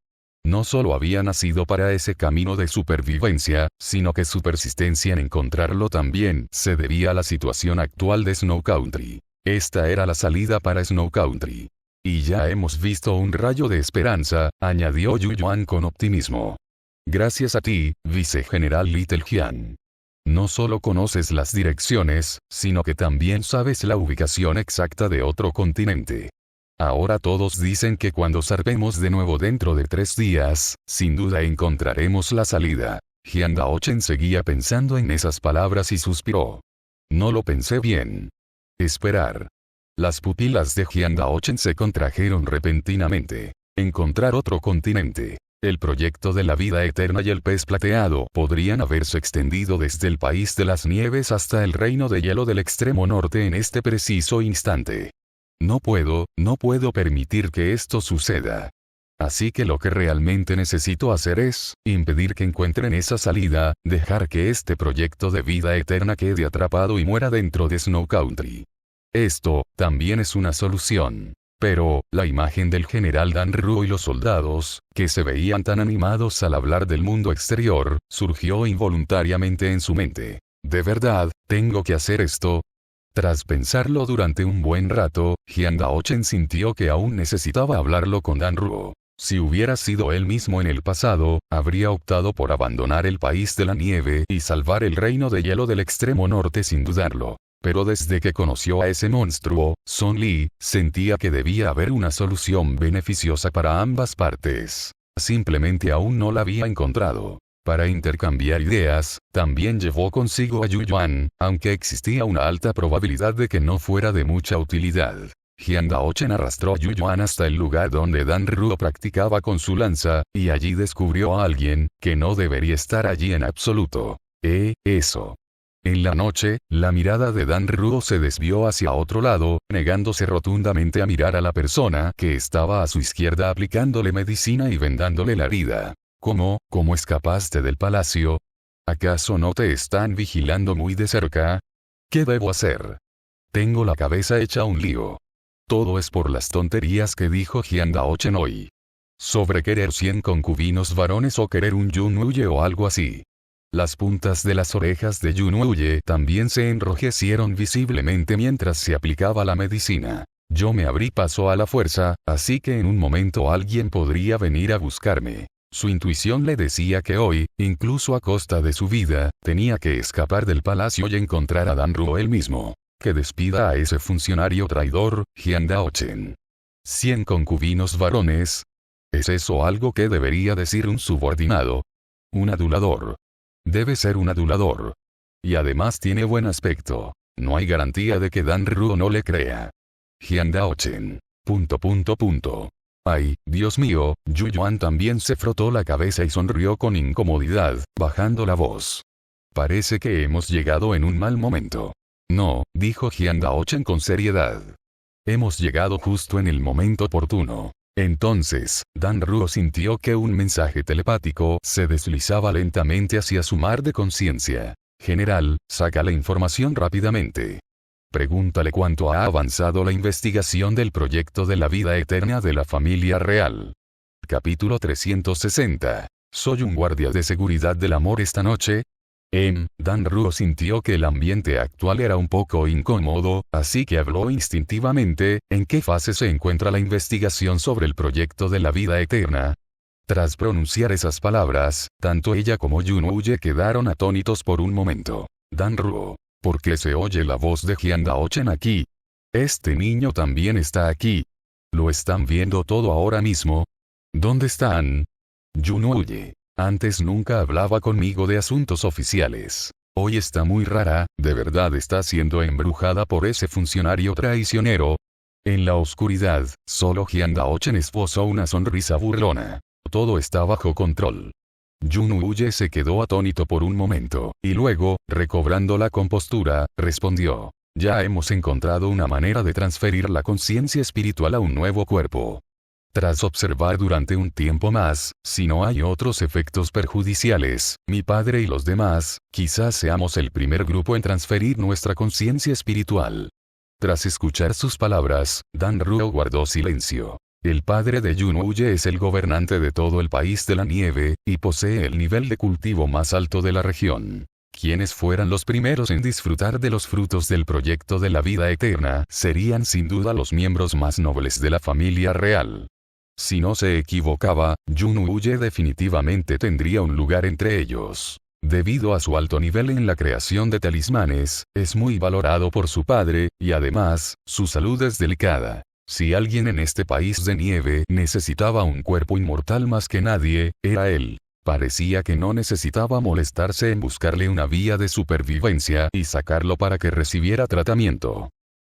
No solo había nacido para ese camino de supervivencia, sino que su persistencia en encontrarlo también se debía a la situación actual de Snow Country. Esta era la salida para Snow Country. Y ya hemos visto un rayo de esperanza, añadió Yu Yuan con optimismo. Gracias a ti, vicegeneral Little Jiang. No solo conoces las direcciones, sino que también sabes la ubicación exacta de otro continente. Ahora todos dicen que cuando zarpemos de nuevo dentro de 3 días, sin duda encontraremos la salida. Jiang Daochen seguía pensando en esas palabras y suspiró. No lo pensé bien. Esperar. Las pupilas de Jiang Daochen se contrajeron repentinamente. Encontrar otro continente. El proyecto de la vida eterna y el pez plateado podrían haberse extendido desde el país de las nieves hasta el reino de hielo del extremo norte en este preciso instante. No puedo permitir que esto suceda. Así que lo que realmente necesito hacer es impedir que encuentren esa salida, dejar que este proyecto de vida eterna quede atrapado y muera dentro de Snow Country. Esto también es una solución. Pero, la imagen del general Dan Ruo y los soldados, que se veían tan animados al hablar del mundo exterior, surgió involuntariamente en su mente. ¿De verdad, tengo que hacer esto? Tras pensarlo durante un buen rato, Jiang Daochen sintió que aún necesitaba hablarlo con Dan Ruo. Si hubiera sido él mismo en el pasado, habría optado por abandonar el país de la nieve y salvar el reino de hielo del extremo norte sin dudarlo. Pero desde que conoció a ese monstruo, Son Li, sentía que debía haber una solución beneficiosa para ambas partes. Simplemente aún no la había encontrado. Para intercambiar ideas, también llevó consigo a Yu Yuan, aunque existía una alta probabilidad de que no fuera de mucha utilidad. Jiang Daochen arrastró a Yu Yuan hasta el lugar donde Dan Ruo practicaba con su lanza, y allí descubrió a alguien, que no debería estar allí en absoluto. Eso. En la noche, la mirada de Dan Ruo se desvió hacia otro lado, negándose rotundamente a mirar a la persona que estaba a su izquierda aplicándole medicina y vendándole la herida. ¿Cómo escapaste del palacio? ¿Acaso no te están vigilando muy de cerca? ¿Qué debo hacer? Tengo la cabeza hecha un lío. Todo es por las tonterías que dijo Jiang Daochen hoy. Sobre querer 100 concubinos varones o querer un Yun Huye o algo así. Las puntas de las orejas de Yun Huye también se enrojecieron visiblemente mientras se aplicaba la medicina. Yo me abrí paso a la fuerza, así que en un momento alguien podría venir a buscarme. Su intuición le decía que hoy, incluso a costa de su vida, tenía que escapar del palacio y encontrar a Dan Ruo él mismo. Que despida a ese funcionario traidor, Jiang Daochen. 100 concubinos varones. ¿Es eso algo que debería decir un subordinado? Un adulador. Debe ser un adulador. Y además tiene buen aspecto. No hay garantía de que Dan Ruo no le crea. Jiang Daochen. ... Ay, Dios mío, Yu Yuan también se frotó la cabeza y sonrió con incomodidad, bajando la voz. Parece que hemos llegado en un mal momento. No, dijo Jiang Daochen con seriedad. Hemos llegado justo en el momento oportuno. Entonces, Dan Ruo sintió que un mensaje telepático se deslizaba lentamente hacia su mar de conciencia. General, saca la información rápidamente. Pregúntale cuánto ha avanzado la investigación del proyecto de la vida eterna de la familia real. Capítulo 360. ¿Soy un guardia de seguridad del amor esta noche? Dan Ruo sintió que el ambiente actual era un poco incómodo, así que habló instintivamente. ¿En qué fase se encuentra la investigación sobre el proyecto de la vida eterna? Tras pronunciar esas palabras, tanto ella como Yunouye quedaron atónitos por un momento. Dan Ruo, ¿por qué se oye la voz de Hyun Daochen aquí? Este niño también está aquí. ¿Lo están viendo todo ahora mismo? ¿Dónde están? Yunouye. Antes nunca hablaba conmigo de asuntos oficiales. Hoy está muy rara, ¿de verdad está siendo embrujada por ese funcionario traicionero? En la oscuridad, solo Hyun Daochen esbozó una sonrisa burlona. Todo está bajo control. Yunouye se quedó atónito por un momento, y luego, recobrando la compostura, respondió. Ya hemos encontrado una manera de transferir la conciencia espiritual a un nuevo cuerpo. Tras observar durante un tiempo más, si no hay otros efectos perjudiciales, mi padre y los demás, quizás seamos el primer grupo en transferir nuestra conciencia espiritual. Tras escuchar sus palabras, Dan Ruo guardó silencio. El padre de Yunouye es el gobernante de todo el país de la nieve, y posee el nivel de cultivo más alto de la región. Quienes fueran los primeros en disfrutar de los frutos del proyecto de la vida eterna, serían sin duda los miembros más nobles de la familia real. Si no se equivocaba, Yunouye definitivamente tendría un lugar entre ellos. Debido a su alto nivel en la creación de talismanes, es muy valorado por su padre, y además, su salud es delicada. Si alguien en este país de nieve necesitaba un cuerpo inmortal más que nadie, era él. Parecía que no necesitaba molestarse en buscarle una vía de supervivencia y sacarlo para que recibiera tratamiento.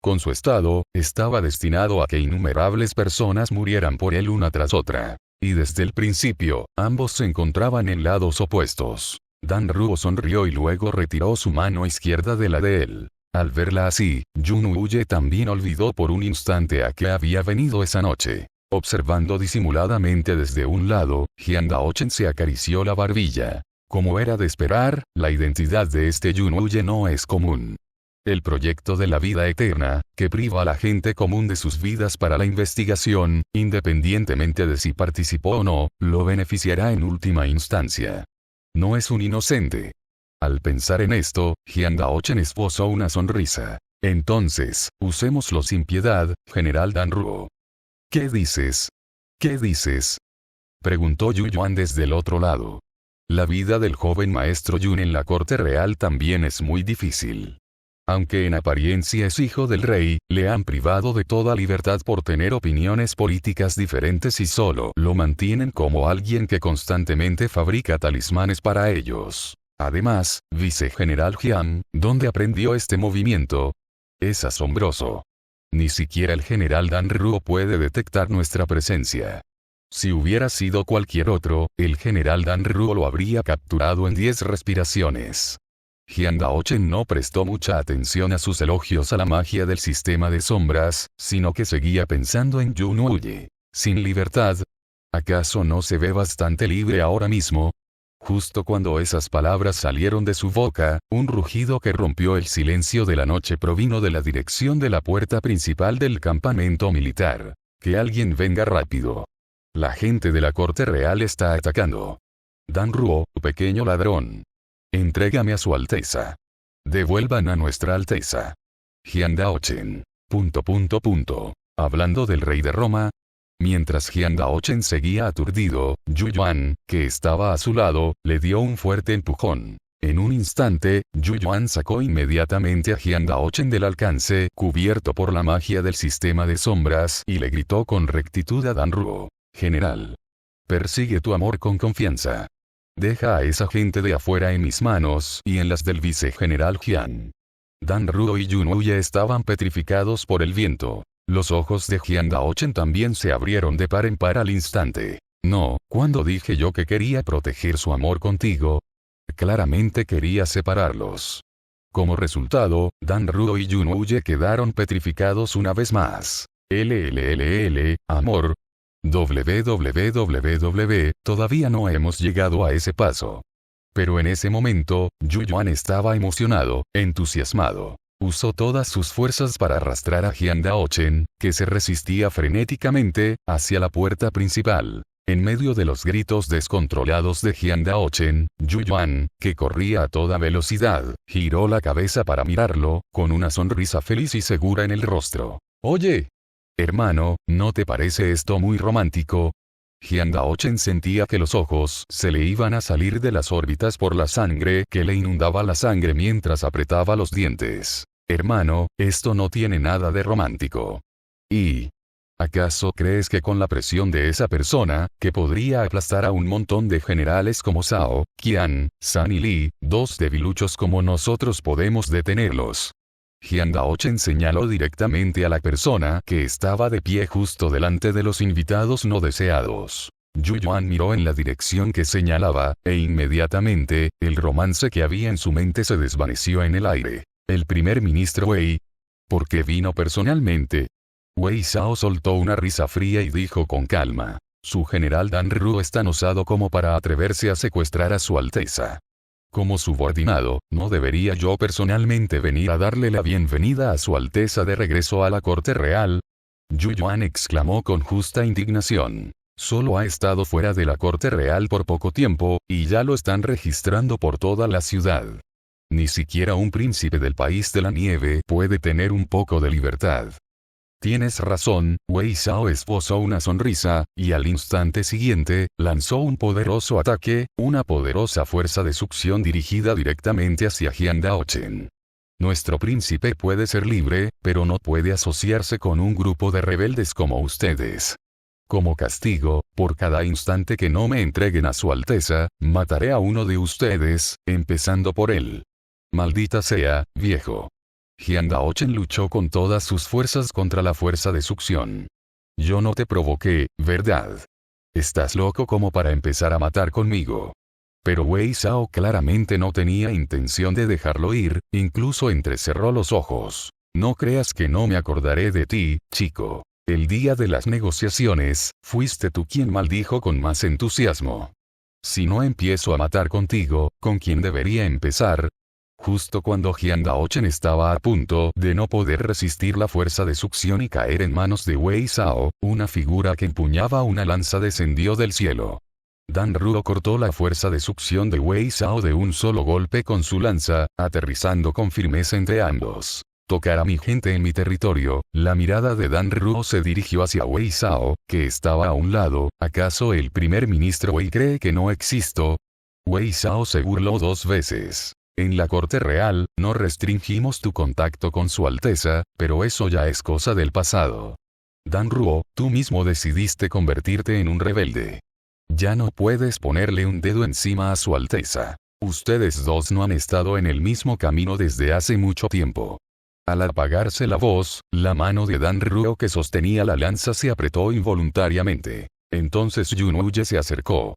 Con su estado, estaba destinado a que innumerables personas murieran por él una tras otra. Y desde el principio, ambos se encontraban en lados opuestos. Dan Ruo sonrió y luego retiró su mano izquierda de la de él. Al verla así, Yunouye también olvidó por un instante a qué había venido esa noche. Observando disimuladamente desde un lado, Hyun Daochen se acarició la barbilla. Como era de esperar, la identidad de este Yunouye no es común. El proyecto de la vida eterna, que priva a la gente común de sus vidas para la investigación, independientemente de si participó o no, lo beneficiará en última instancia. No es un inocente. Al pensar en esto, Hyun Daochen esbozó una sonrisa. Entonces, usémoslo sin piedad, General Dan Ruo. ¿Qué dices? ¿Qué dices? Preguntó Yu Yuan desde el otro lado. La vida del joven maestro Yun en la corte real también es muy difícil. Aunque en apariencia es hijo del rey, le han privado de toda libertad por tener opiniones políticas diferentes y solo lo mantienen como alguien que constantemente fabrica talismanes para ellos. Además, vicegeneral Hyun, ¿dónde aprendió este movimiento? Es asombroso. Ni siquiera el general Dan Ruo puede detectar nuestra presencia. Si hubiera sido cualquier otro, el general Dan Ruo lo habría capturado en 10 respiraciones. Hyun Daochen no prestó mucha atención a sus elogios a la magia del sistema de sombras, sino que seguía pensando en Yunouye. ¿Sin libertad? ¿Acaso no se ve bastante libre ahora mismo? Justo cuando esas palabras salieron de su boca, un rugido que rompió el silencio de la noche provino de la dirección de la puerta principal del campamento militar. Que alguien venga rápido. La gente de la corte real está atacando. Dan Ruo, pequeño ladrón. Entrégame a su alteza. Devuelvan a nuestra alteza. Hyun Daochen. Hablando del rey de Roma. Mientras Hyun Daochen seguía aturdido, Yu Yuan, que estaba a su lado, le dio un fuerte empujón. En un instante, Yu Yuan sacó inmediatamente a Hyun Daochen del alcance, cubierto por la magia del sistema de sombras, y le gritó con rectitud a Dan Ruo. General. Persigue tu amor con confianza. Deja a esa gente de afuera en mis manos y en las del vicegeneral Hyun. Dan Ruo y Yunouye estaban petrificados por el viento. Los ojos de Hyun Daochen también se abrieron de par en par al instante. No, ¿cuándo dije yo que quería proteger su amor contigo? Claramente quería separarlos. Como resultado, Dan Ruo y Yunouye quedaron petrificados una vez más. Amor. Todavía no hemos llegado a ese paso. Pero en ese momento, Yu Yuan estaba emocionado, entusiasmado. Usó todas sus fuerzas para arrastrar a Jian Daochen, que se resistía frenéticamente, hacia la puerta principal. En medio de los gritos descontrolados de Jian Daochen, Yu Yuan, que corría a toda velocidad, giró la cabeza para mirarlo, con una sonrisa feliz y segura en el rostro. «Oye, hermano, ¿no te parece esto muy romántico?» Jian Daochen sentía que los ojos se le iban a salir de las órbitas por la sangre que le inundaba la sangre mientras apretaba los dientes. «Hermano, esto no tiene nada de romántico. ¿Y acaso crees que con la presión de esa persona, que podría aplastar a un montón de generales como Zhao, Qian, San y Li, dos debiluchos como nosotros podemos detenerlos?» Jian Daochen señaló directamente a la persona que estaba de pie justo delante de los invitados no deseados. Yu Yuan miró en la dirección que señalaba, e inmediatamente, el romance que había en su mente se desvaneció en el aire. El primer ministro Wei. ¿Por qué vino personalmente? Wei Zhao soltó una risa fría y dijo con calma. Su general Dan Ruo es tan osado como para atreverse a secuestrar a su Alteza. Como subordinado, ¿no debería yo personalmente venir a darle la bienvenida a su Alteza de regreso a la corte real? Yu Yuan exclamó con justa indignación. Solo ha estado fuera de la corte real por poco tiempo, y ya lo están registrando por toda la ciudad. Ni siquiera un príncipe del país de la nieve puede tener un poco de libertad. Tienes razón, Wei Zhao esbozó una sonrisa, y al instante siguiente, lanzó un poderoso ataque, una poderosa fuerza de succión dirigida directamente hacia Jian Daochen. Nuestro príncipe puede ser libre, pero no puede asociarse con un grupo de rebeldes como ustedes. Como castigo, por cada instante que no me entreguen a su Alteza, mataré a uno de ustedes, empezando por él. Maldita sea, viejo. Jian Daochen luchó con todas sus fuerzas contra la fuerza de succión. Yo no te provoqué, ¿verdad? Estás loco como para empezar a matar conmigo. Pero Wei Zhao claramente no tenía intención de dejarlo ir, incluso entrecerró los ojos. No creas que no me acordaré de ti, chico. El día de las negociaciones, fuiste tú quien maldijo con más entusiasmo. Si no empiezo a matar contigo, ¿con quién debería empezar? Justo cuando Jian Daochen estaba a punto de no poder resistir la fuerza de succión y caer en manos de Wei Zhao, una figura que empuñaba una lanza descendió del cielo. Dan Ruo cortó la fuerza de succión de Wei Zhao de un solo golpe con su lanza, aterrizando con firmeza entre ambos. Tocar a mi gente en mi territorio. La mirada de Dan Ruo se dirigió hacia Wei Zhao, que estaba a un lado. ¿Acaso el primer ministro Wei cree que no existo? Wei Zhao se burló 2 veces. En la corte real, no restringimos tu contacto con su Alteza, pero eso ya es cosa del pasado. Dan Ruo, tú mismo decidiste convertirte en un rebelde. Ya no puedes ponerle un dedo encima a su Alteza. Ustedes dos no han estado en el mismo camino desde hace mucho tiempo. Al apagarse la voz, la mano de Dan Ruo que sostenía la lanza se apretó involuntariamente. Entonces Yun Huye se acercó.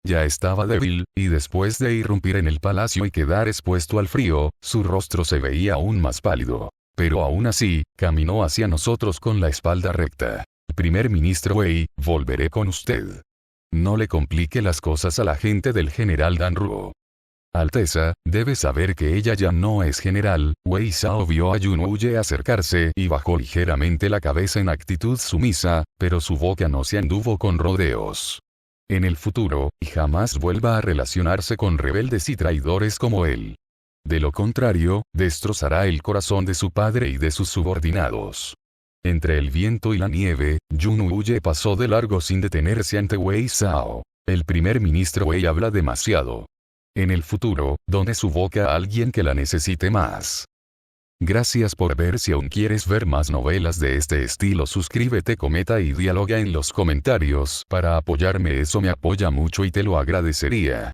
Ya estaba débil, y después de irrumpir en el palacio y quedar expuesto al frío, su rostro se veía aún más pálido. Pero aún así, caminó hacia nosotros con la espalda recta. Primer ministro Wei, volveré con usted. No le complique las cosas a la gente del general Dan Ruo. Alteza, debe saber que ella ya no es general. Wei Zhao vio a Yun Huye acercarse y bajó ligeramente la cabeza en actitud sumisa, pero su boca no se anduvo con rodeos. En el futuro, jamás vuelva a relacionarse con rebeldes y traidores como él. De lo contrario, destrozará el corazón de su padre y de sus subordinados. Entre el viento y la nieve, Yun Huye pasó de largo sin detenerse ante Wei Zhao. El primer ministro Wei habla demasiado. En el futuro, done su boca a alguien que la necesite más. Gracias por ver. Si aún quieres ver más novelas de este estilo, suscríbete, comenta y dialoga en los comentarios. Para apoyarme, eso me apoya mucho y te lo agradecería.